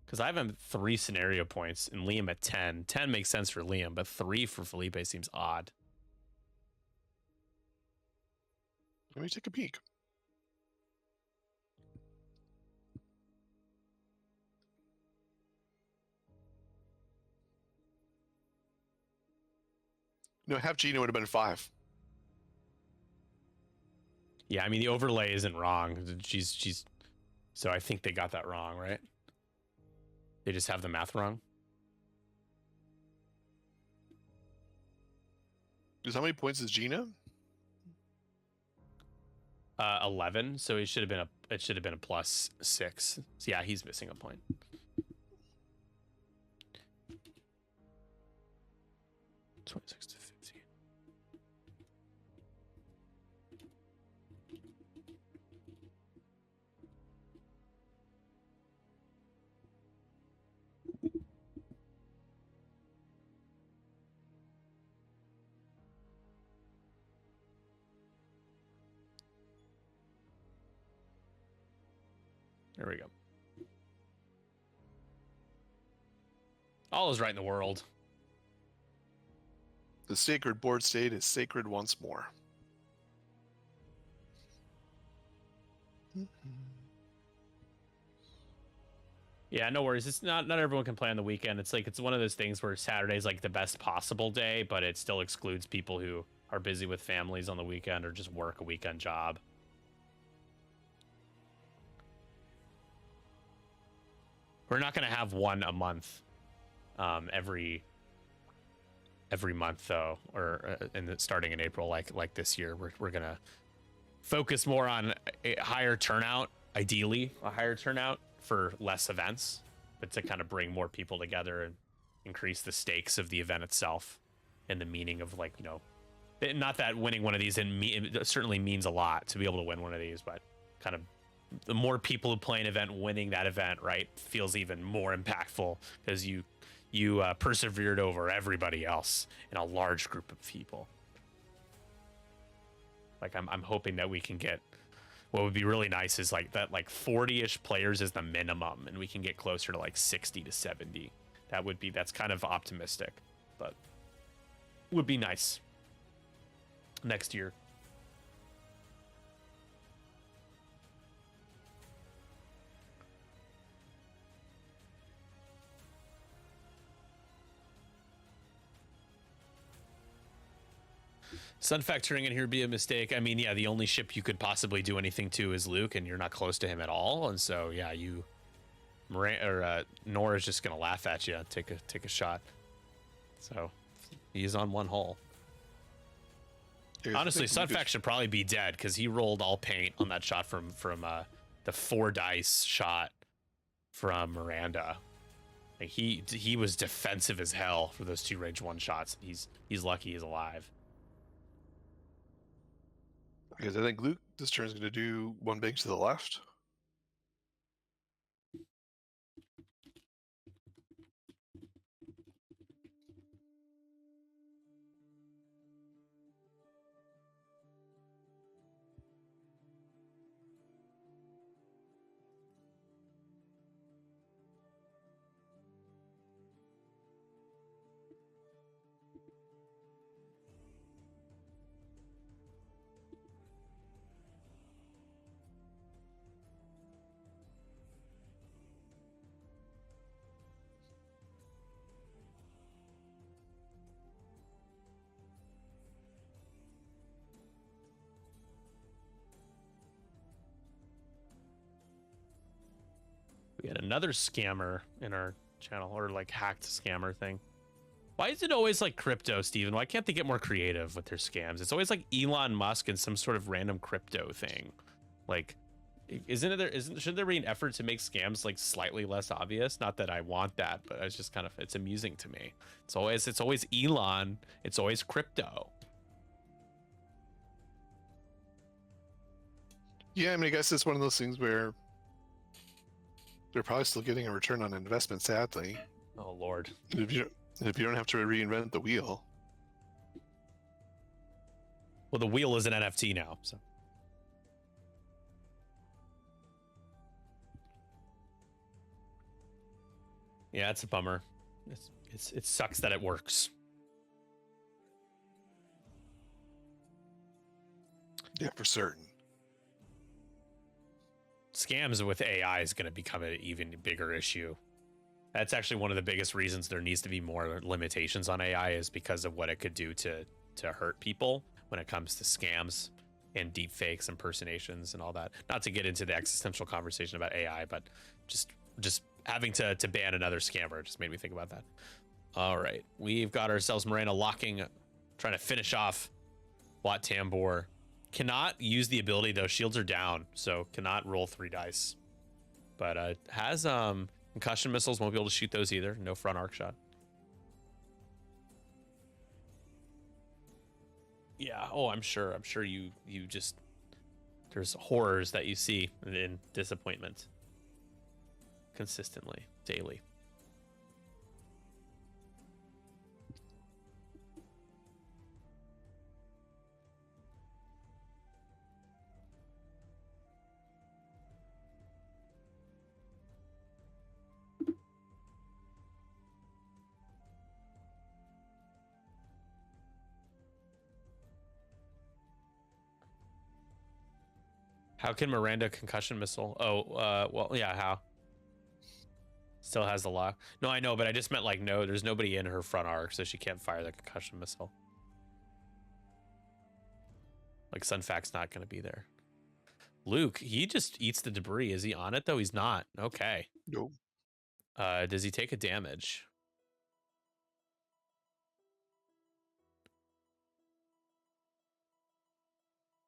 Because I have him 3 scenario points and Liam at 10. 10 makes sense for Liam, but 3 for Filipe seems odd. Let me take a peek. No, half Gina would have been 5. Yeah, I mean the overlay isn't wrong. She's so I think they got that wrong, right? They just have the math wrong. Because how many points is Gina? 11. So it should have been a plus 6. So yeah, he's missing a point. $26 to 15. There we go. All is right in the world. The sacred board state is sacred once more. Yeah, no worries. It's not everyone can play on the weekend. It's like it's one of those things where Saturday's like the best possible day, but it still excludes people who are busy with families on the weekend or just work a weekend job. We're not going to have one a month every month though, or starting in April like this year. We're going to focus more on a higher turnout, ideally a higher turnout for less events, but to kind of bring more people together and increase the stakes of the event itself and the meaning of, like, you know, not that winning one of these it certainly means a lot to be able to win one of these, but kind of the more people who play an event winning that event, right, feels even more impactful because you persevered over everybody else in a large group of people. Like I'm hoping that we can get, what would be really nice is like that, like 40-ish players is the minimum, and we can get closer to like 60 to 70. That's kind of optimistic, but would be nice next year. Sun factoring in here would be a mistake. I mean, yeah, the only ship you could possibly do anything to is Luke, and you're not close to him at all. And so, yeah, Nor is just gonna laugh at you, take a shot. So he's on one hull. Honestly, Sunfact should probably be dead because he rolled all paint on that shot from the 4 dice shot from Miranda. Like he was defensive as hell for those 2 range 1 shots. He's lucky he's alive. Because I think Luke this turn is going to do 1 bank to the left. We had another scammer in our channel, or like hacked scammer thing. Why is it always like crypto, Steven? Why can't they get more creative with their scams? It's always like Elon Musk and some sort of random crypto thing. Like, shouldn't there be an effort to make scams like slightly less obvious? Not that I want that, but it's just kind of, it's amusing to me. It's always Elon. It's always crypto. Yeah, I mean, I guess it's one of those things where they're probably still getting a return on investment, sadly. Oh, Lord. If you don't have to reinvent the wheel. Well, the wheel is an NFT now, so. Yeah, it's a bummer. It sucks that it works. Yeah, for certain. Scams with AI is going to become an even bigger issue. That's actually one of the biggest reasons there needs to be more limitations on AI, is because of what it could do to hurt people when it comes to scams and deep fakes, impersonations, and all that. Not to get into the existential conversation about AI, but just having to ban another scammer just made me think about that. All right, we've got ourselves Miranda locking, trying to finish off Wat Tambor. Cannot use the ability though. Shields are down, so cannot roll 3 dice. But has concussion missiles, won't be able to shoot those either. No front arc shot. Yeah. Oh, I'm sure you just, there's horrors that you see in disappointment consistently, daily. How can Miranda concussion missile? Oh, well, yeah, how? Still has the lock. No, I know, but I just meant like, no, there's nobody in her front arc, so she can't fire the concussion missile. Like, Sunfact's not going to be there. Luke, he just eats the debris. Is he on it, though? He's not. Okay. Nope. Does he take a damage?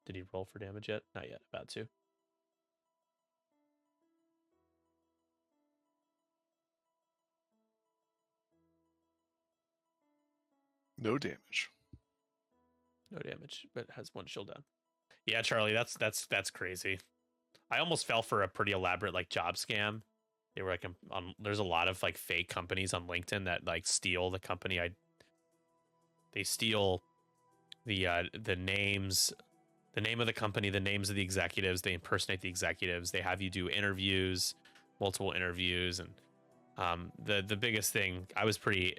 Did he roll for damage yet? Not yet. About to. No damage. No damage, but has 1 shield down. Yeah, Charlie, that's crazy. I almost fell for a pretty elaborate like job scam. They were like there's a lot of like fake companies on LinkedIn that like steal the company. They steal the names, the name of the company, the names of the executives. They impersonate the executives. They have you do interviews, multiple interviews, and the biggest thing, I was pretty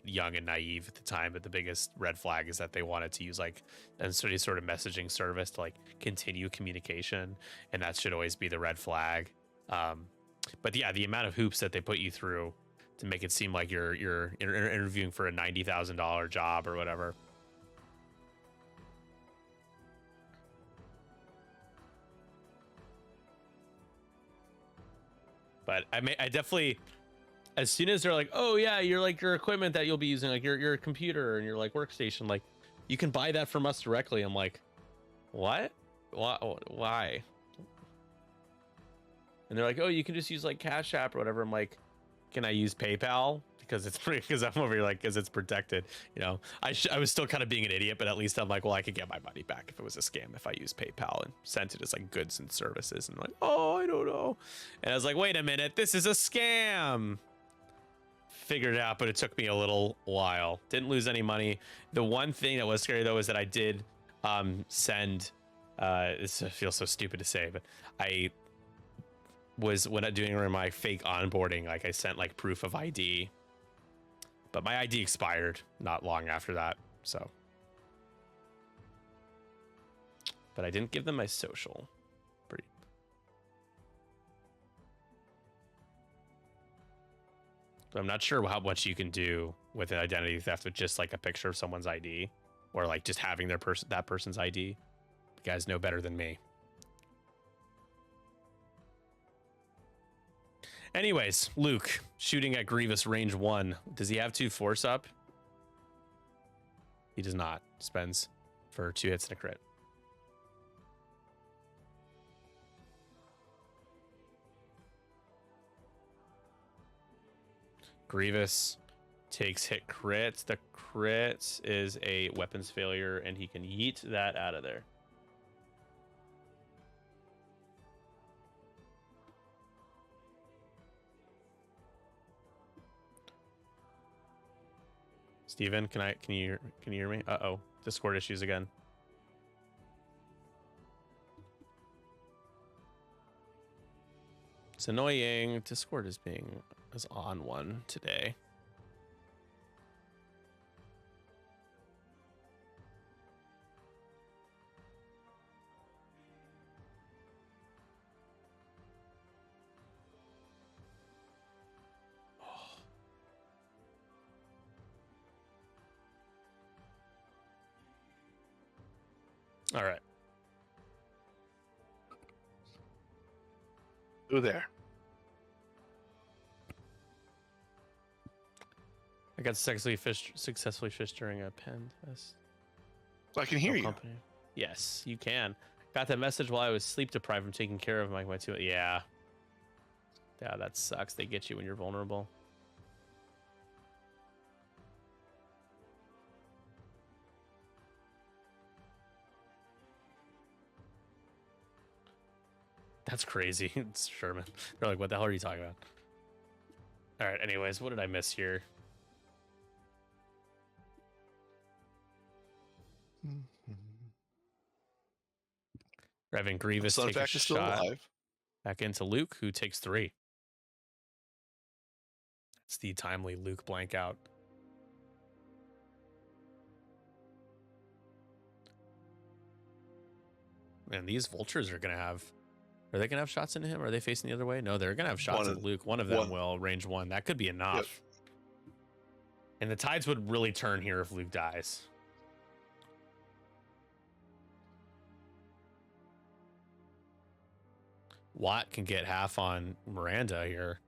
young and naive at the time, but the biggest red flag is that they wanted to use like a sort of messaging service to like continue communication, and that should always be the red flag. But yeah, the amount of hoops that they put you through to make it seem like you're interviewing for a $90,000 job or whatever. But I definitely, as soon as they're like, oh yeah, you're like your equipment that you'll be using, like your computer and your like workstation, like you can buy that from us directly. I'm like, what? Why? And they're like, oh, you can just use like Cash App or whatever. I'm like, can I use PayPal? Because I'm over here like, because it's protected. You know, I was still kind of being an idiot, but at least I'm like, well, I could get my money back if it was a scam if I use PayPal and sent it as like goods and services. And I'm like, oh, I don't know. And I was like, wait a minute, this is a scam. Figured it out, but it took me a little while. Didn't lose any money. The one thing that was scary though is that I did send. This feels so stupid to say, but I was when I'm doing my fake onboarding, like I sent like proof of ID. But my ID expired not long after that, so. But I didn't give them my social. Pretty. But I'm not sure how much you can do with an identity theft with just like a picture of someone's ID, or like just having that person's ID. You guys know better than me. Anyways, Luke shooting at Grievous range 1. Does he have 2 force up? He does not. Spends for 2 hits and a crit. Grievous takes hit crits. The crit is a weapons failure, and he can yeet that out of there. Steven, can you hear me? Uh-oh. Discord issues again. It's annoying. Discord is on one today. All right. Who there? I got successfully fished during a pen test. I can hear you. Company. Yes, you can. Got that message while I was sleep deprived from taking care of my two. Yeah. Yeah, that sucks. They get you when you're vulnerable. That's crazy. It's Sherman. They're like, what the hell are you talking about? All right, anyways, what did I miss here? Revan Grievous takes a shot back into Luke, who takes 3. It's the timely Luke blank out. Man, these vultures are going to have... Are they going to have shots into him? Or are they facing the other way? No, they're going to have shots at Luke. One of them will, range 1. That could be enough. Yep. And the tides would really turn here if Luke dies. Watt can get half on Miranda here.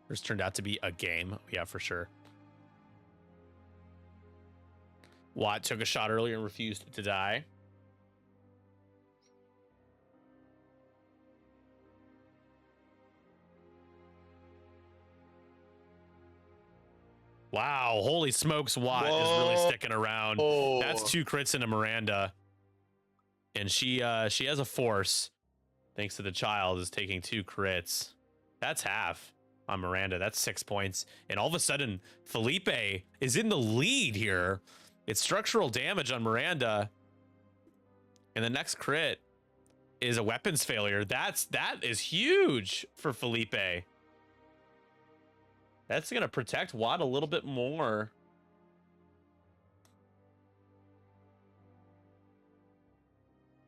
This turned out to be a game. Yeah, for sure. Watt took a shot earlier and refused to die. Wow, holy smokes, Watt is really sticking around. That's 2 crits into Miranda. And she has a force, thanks to the child, is taking 2 crits. That's half on Miranda. That's 6 points. And all of a sudden, Filipe is in the lead here. It's structural damage on Miranda. And the next crit is a weapons failure. That is huge for Filipe. That's going to protect Watt a little bit more.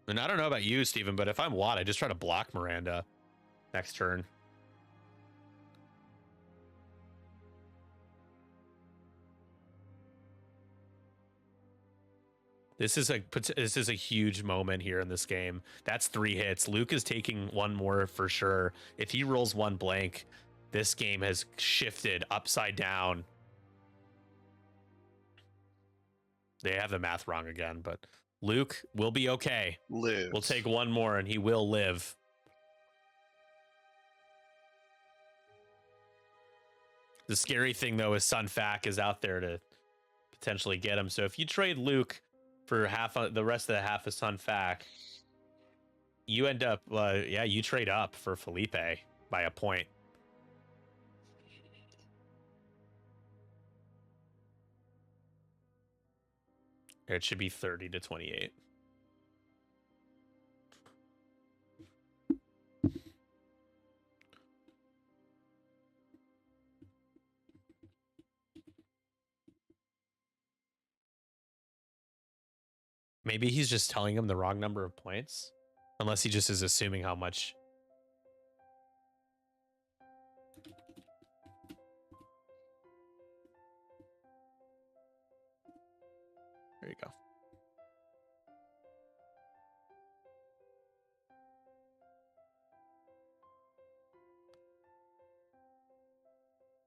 And I don't know about you, Steven, but if I'm Watt, I just try to block Miranda next turn. This is a huge moment here in this game. That's 3 hits. Luke is taking one more for sure. If he rolls one blank, this game has shifted upside down. They have the math wrong again, but Luke will be okay. Lives. We'll take one more and he will live. The scary thing though is Sun Fac is out there to potentially get him. So if you trade Luke for the rest of the half of Sun Fac, you end up you trade up for Filipe by a point. It should be 30-28. Maybe he's just telling him the wrong number of points, unless he just is assuming how much. There you go.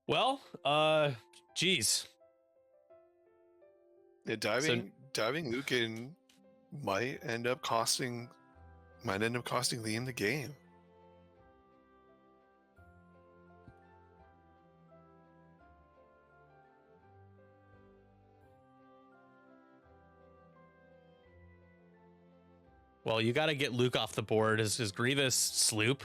Well, geez. Yeah, diving Luke in might end up costing Liam the game. Well, you got to get Luke off the board. Is Grievous sloop?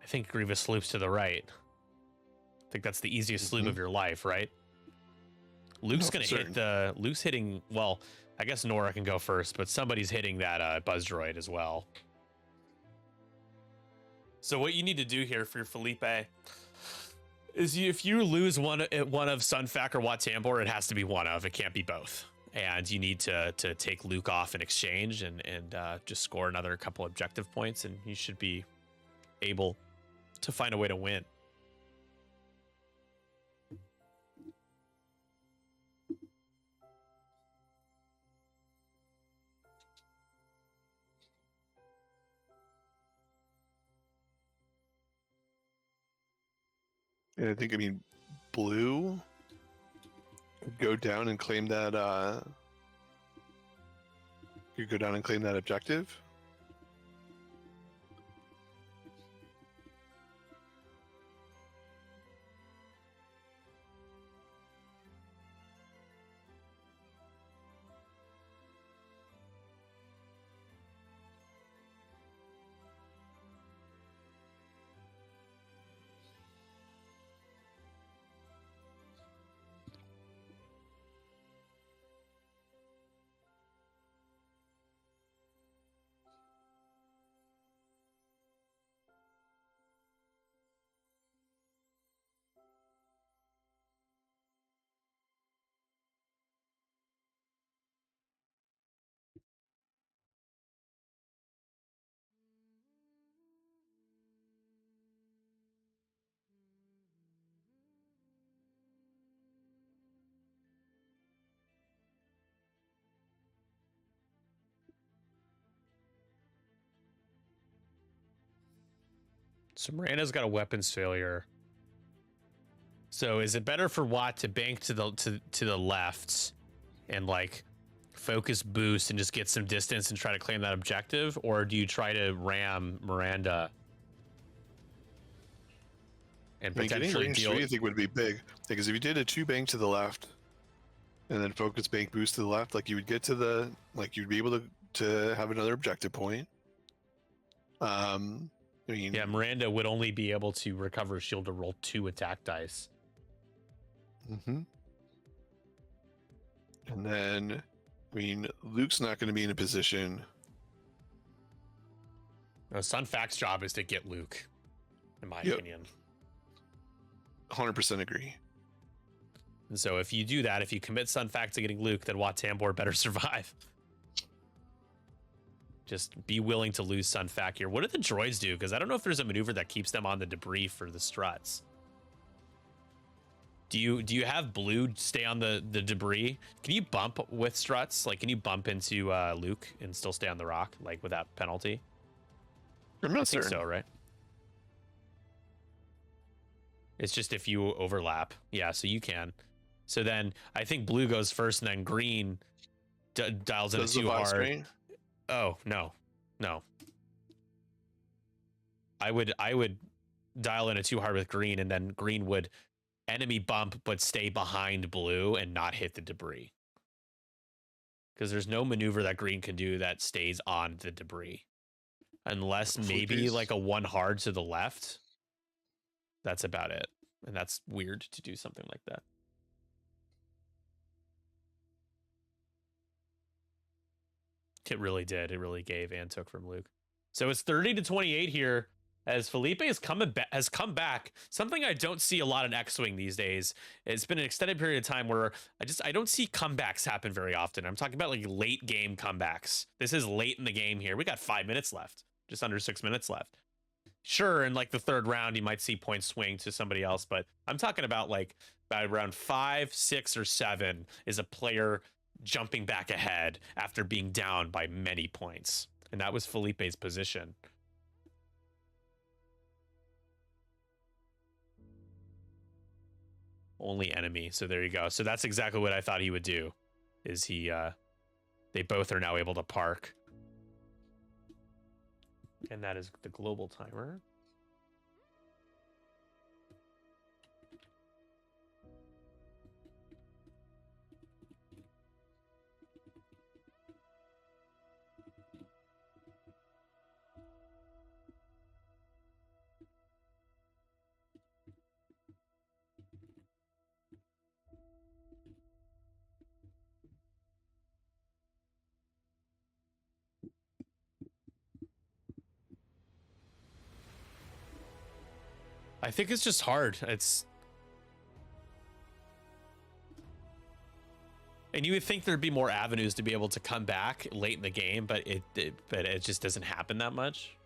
I think Grievous sloops to the right. I think that's the easiest sloop of your life, right? Luke's gonna hit the. Luke's hitting. Well, I guess Nora can go first, but somebody's hitting that buzz droid as well. So what you need to do here for Filipe is if you lose one of Sun Fac or Wat Tambor, it has to be one of. It can't be both. And you need to take Luke off in exchange and just score another couple objective points, and you should be able to find a way to win. And I think, Blue go down and claim that you go down and claim that objective. So Miranda's got a weapons failure. So is it better for Watt to bank to the left and like focus boost and just get some distance and try to claim that objective, or do you try to ram Miranda and potentially range deal? I think would be big, because if you did a 2 bank to the left and then focus bank boost to the left, like you would get to the you'd be able to have another objective point. Yeah, Miranda would only be able to recover shield to roll 2 attack dice. And then, Luke's not going to be in a position. No, Sun Fac's job is to get Luke, in my opinion. 100% agree. And so if you do that, if you commit Sun Fac to getting Luke, then Wat Tambor better survive. Just be willing to lose Sun Fac here. What do the droids do? Because I don't know if there's a maneuver that keeps them on the debris for the struts. Do you have blue stay on the debris? Can you bump with struts? Like, can you bump into Luke and still stay on the rock, like without penalty? I'm not I think certain. so, right? It's just if you overlap. Yeah, so you can. So then I think blue goes first, and then green dials into Does the too vice hard. screen? Oh no. I would dial in it too hard with green, and then green would enemy bump but stay behind blue and not hit the debris. Because there's no maneuver that green can do that stays on the debris. Unless maybe like a one hard to the left. That's about it. And that's weird to do something like that. It really did. It really gave and took from Luke. So it's 30-28 here as Filipe has come back. Something I don't see a lot in X-Wing these days. It's been an extended period of time where I don't see comebacks happen very often. I'm talking about like late game comebacks. This is late in the game here. We got 5 minutes left, just under 6 minutes left. Sure, in like the third round, you might see points swing to somebody else, but I'm talking about like by round 5, 6, or 7 is a player jumping back ahead after being down by many points. And that was Felipe's position. Only enemy. So there you go. So that's exactly what I thought he would do. Is they both are now able to park. And that is the global timer. I think it's just hard. And you would think there'd be more avenues to be able to come back late in the game, but it just doesn't happen that much.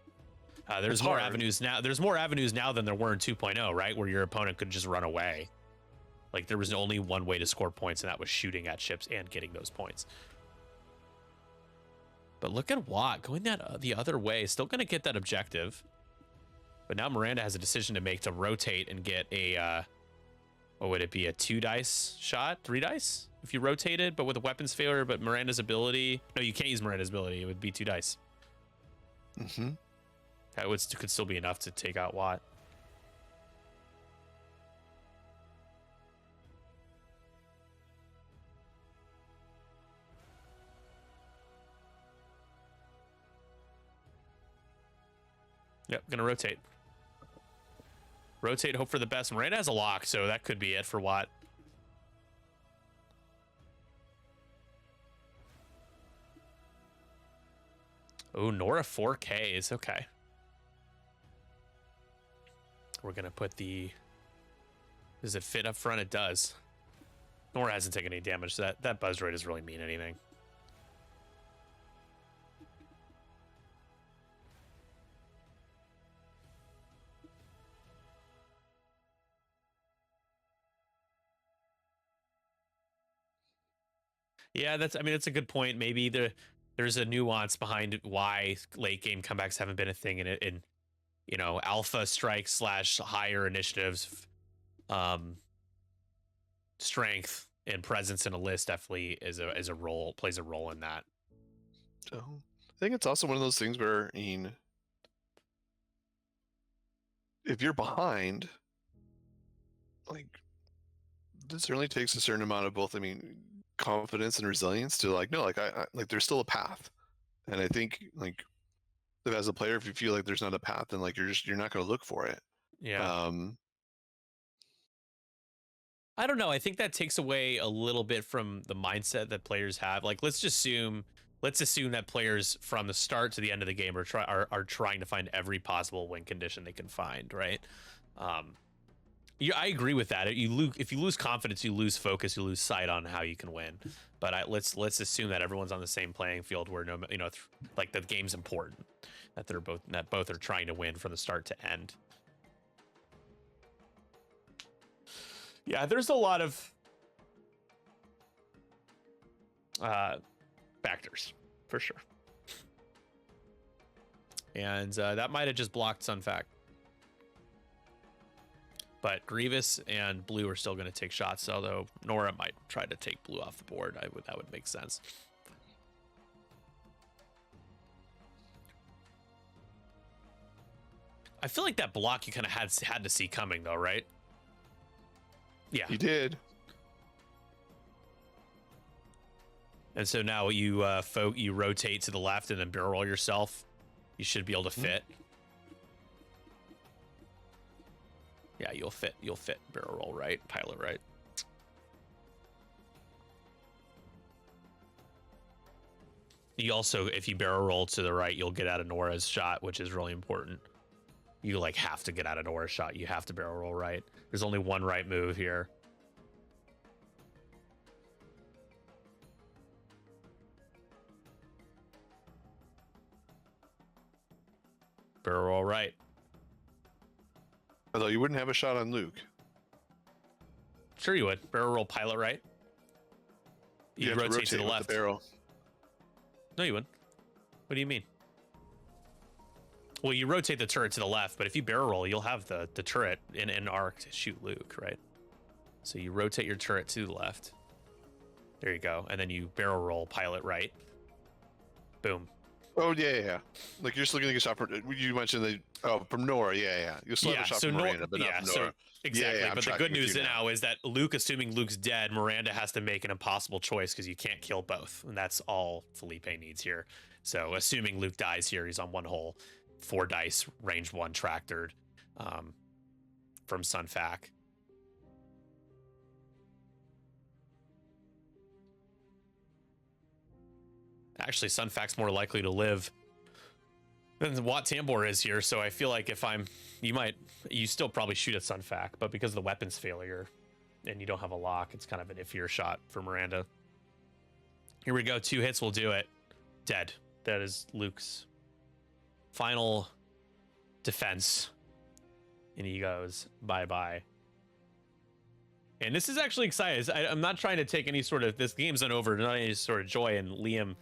There's more avenues now. There's more avenues now than there were in 2.0, right? Where your opponent could just run away. Like there was only one way to score points, and that was shooting at ships and getting those points. But look at Watt going the other way, still going to get that objective. But now Miranda has a decision to make to rotate and get a, what would it be, a 2 dice shot? 3 dice? If you rotated, but with a weapons failure, but Miranda's ability. No, you can't use Miranda's ability. It would be 2 dice. Mm-hmm. That could still be enough to take out Watt. Yep, gonna rotate. Rotate, hope for the best. Miranda has a lock, so that could be it for Watt. Oh, Nora 4Ks. Okay. We're going to put the... Does it fit up front? It does. Nora hasn't taken any damage, so that buzz droid doesn't really mean anything. Yeah, that's a good point. Maybe there's a nuance behind why late game comebacks haven't been a thing in you know, alpha strikes / higher initiatives. Strength and presence in a list definitely plays a role in that. So I think it's also one of those things where, I mean, if you're behind, like, this certainly takes a certain amount of both, I mean, confidence and resilience to like, no, like I like there's still a path. And I think like as a player, if you feel like there's not a path, then like you're not going to look for it. Yeah. I don't know. I think that takes away a little bit from the mindset that players have. Like, let's assume that players from the start to the end of the game are trying to find every possible win condition they can find, right? I agree with that. If you lose confidence, you lose focus, you lose sight on how you can win. But let's assume that everyone's on the same playing field, where like the game's important, that both are trying to win from the start to end. Yeah, there's a lot of factors for sure. And that might have just blocked Sunfac. But Grievous and Blue are still going to take shots, although Nora might try to take Blue off the board. That would make sense. I feel like that block you kind of had to see coming, though, right? Yeah. You did. And so now you you rotate to the left and then barrel roll yourself. You should be able to fit. Yeah, you'll fit barrel roll right, pilot right. You also, if you barrel roll to the right, you'll get out of Nora's shot, which is really important. You like have to get out of Nora's shot. You have to barrel roll right. There's only one right move here. Barrel roll right. Although you wouldn't have a shot on Luke. Sure you would. Barrel roll pilot right. You rotate to the left. The barrel. No, you wouldn't. What do you mean? Well, you rotate the turret to the left, but if you barrel roll, you'll have the turret in an arc to shoot Luke, right? So you rotate your turret to the left. There you go. And then you barrel roll pilot right. Boom. Oh, yeah. Like, you're just looking at a shot from, you mentioned from Nora, yeah. You'll still have a shot from Miranda, but not from Nora. So, exactly, Yeah, but the good news now is that Luke, assuming Luke's dead, Miranda has to make an impossible choice because you can't kill both. And that's all Filipe needs here. So, assuming Luke dies here, he's on one hole. 4 dice, range 1 tractored from Sunfac. Actually, Sunfac's more likely to live than Wat Tambor is here, so I feel like if you still probably shoot at Sunfac, but because of the weapons failure and you don't have a lock, it's kind of an iffier shot for Miranda. Here we go, 2 hits will do it. Dead. That is Luke's final defense. And he goes, bye-bye. And this is actually exciting. I'm not trying to take any sort of, this game's not over, not any sort of joy in Liam,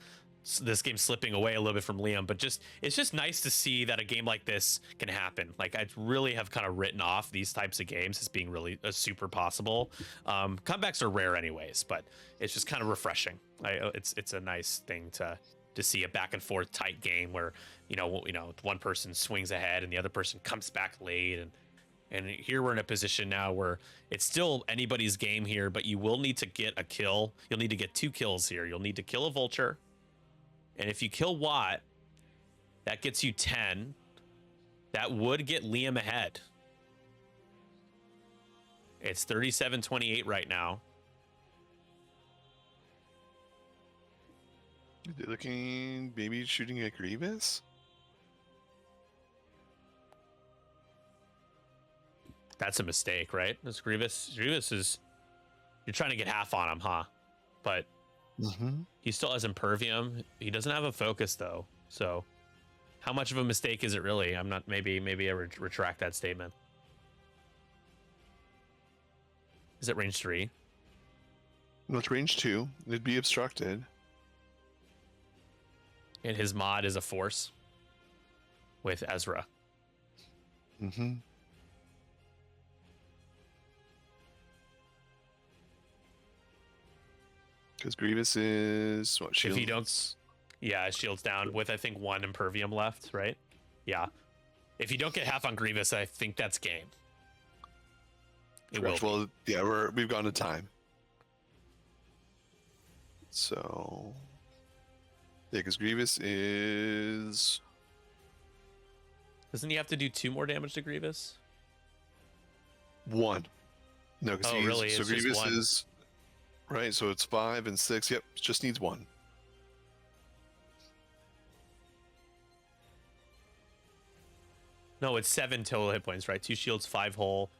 this game slipping away a little bit from Liam, but it's just nice to see that a game like this can happen. Like, I really have kind of written off these types of games as being really super possible. Comebacks are rare anyways, but it's just kind of refreshing. It's a nice thing to see a back and forth tight game where, you know, one person swings ahead and the other person comes back late, and here we're in a position now where it's still anybody's game here, but you will need to get a kill. You'll need to get 2 kills here. You'll need to kill a vulture. And if you kill Wat, that gets you 10. That would get Liam ahead. It's 37-28 right now. They're looking, maybe shooting at Grievous? That's a mistake, right? This Grievous is, you're trying to get half on him, huh? But he still has Impervium. He doesn't have a focus though. So how much of a mistake is it really? I'm not, maybe I retract that statement. Is it range 3? No, it's range 2. It'd be obstructed. And his mod is a force with Ezra. Because Grievous is what, shields? If you don't, yeah, shields down with I think 1 Impervium left, right? Yeah. If you don't get half on Grievous, I think that's game. Well, yeah, we've gone to time. So, yeah, because Grievous is. Doesn't he have to do 2 more damage to Grievous? 1. No, because really? So it's Grievous is. Right, so it's 5 and 6. Yep, just needs 1. No, it's 7 total hit points, right? 2 shields, 5 hull.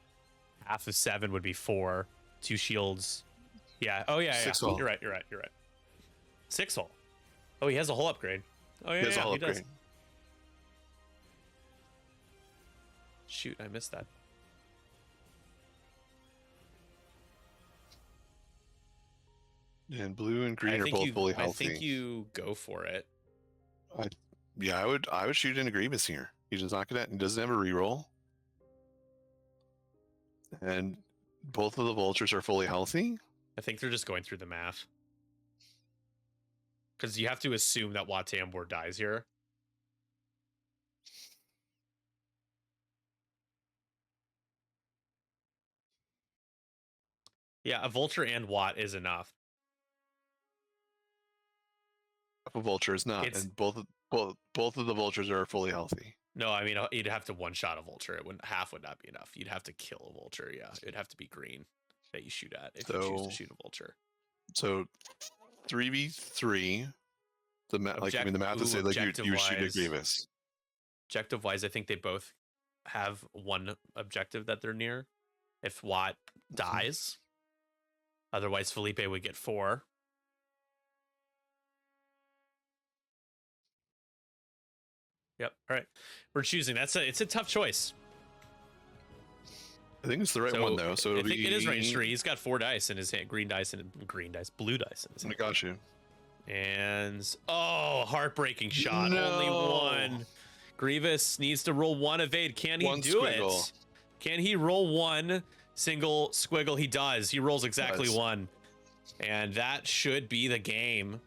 Half of 7 would be 4. 2 shields. Yeah. Oh yeah. 6 yeah. hull. You're right. 6 hull. Oh, he has a hull upgrade. Oh yeah. He has a hull he does. upgrade. Shoot, I missed that. And blue and green are both fully healthy. I think you go for it. Yeah, I would shoot into Grievous here. He does not get. He doesn't have a reroll. And both of the vultures are fully healthy. I think they're just going through the math. Because you have to assume that Wat Tambor dies here. Yeah, a vulture and Wat is enough. A vulture is not, and both of the vultures are fully healthy. No, I mean you'd have to one-shot a vulture. Half would not be enough. You'd have to kill a vulture. Yeah, it'd have to be green that you shoot at if you choose to shoot a vulture. So 3v3. The math is say like you shoot a Grievous. Objective-wise, I think they both have one objective that they're near. If Wat dies, otherwise Filipe would get 4. Yep. All right. We're choosing. It's a tough choice. I think it's the right one though. So I think it is range 3. He's got 4 dice in his hand, blue dice in his hand. I got you. And heartbreaking shot. No. Only 1. Grievous needs to roll 1 evade. Can he do it? Can he roll 1 single squiggle? He does. He rolls exactly 1. And that should be the game.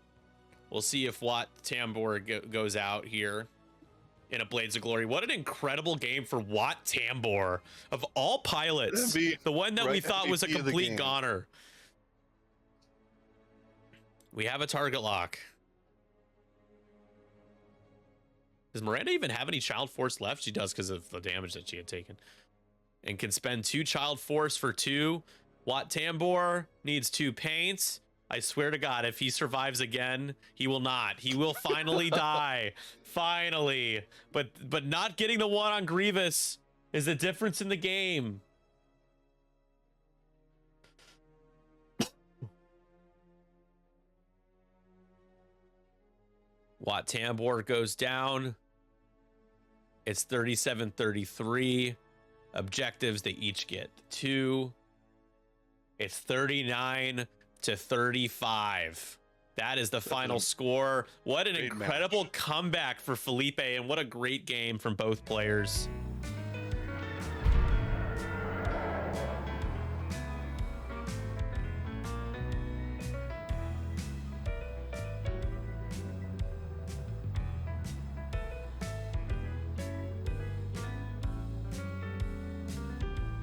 We'll see if Wat Tambor goes out here in a Blades of Glory. What an incredible game for Wat Tambor. Of all pilots, the one that we thought was a complete goner. We have a target lock. Does Miranda even have any Child Force left? She does because of the damage that she had taken. And can spend 2 Child Force for 2. Wat Tambor needs 2 paints. I swear to God, if he survives again, he will not. He will finally die. Finally. But not getting the 1 on Grievous is the difference in the game. Wat Tambor goes down. It's 37-33. Objectives, they each get 2. It's 39-35. That is the final score. What an incredible comeback for Filipe, and what a great game from both players.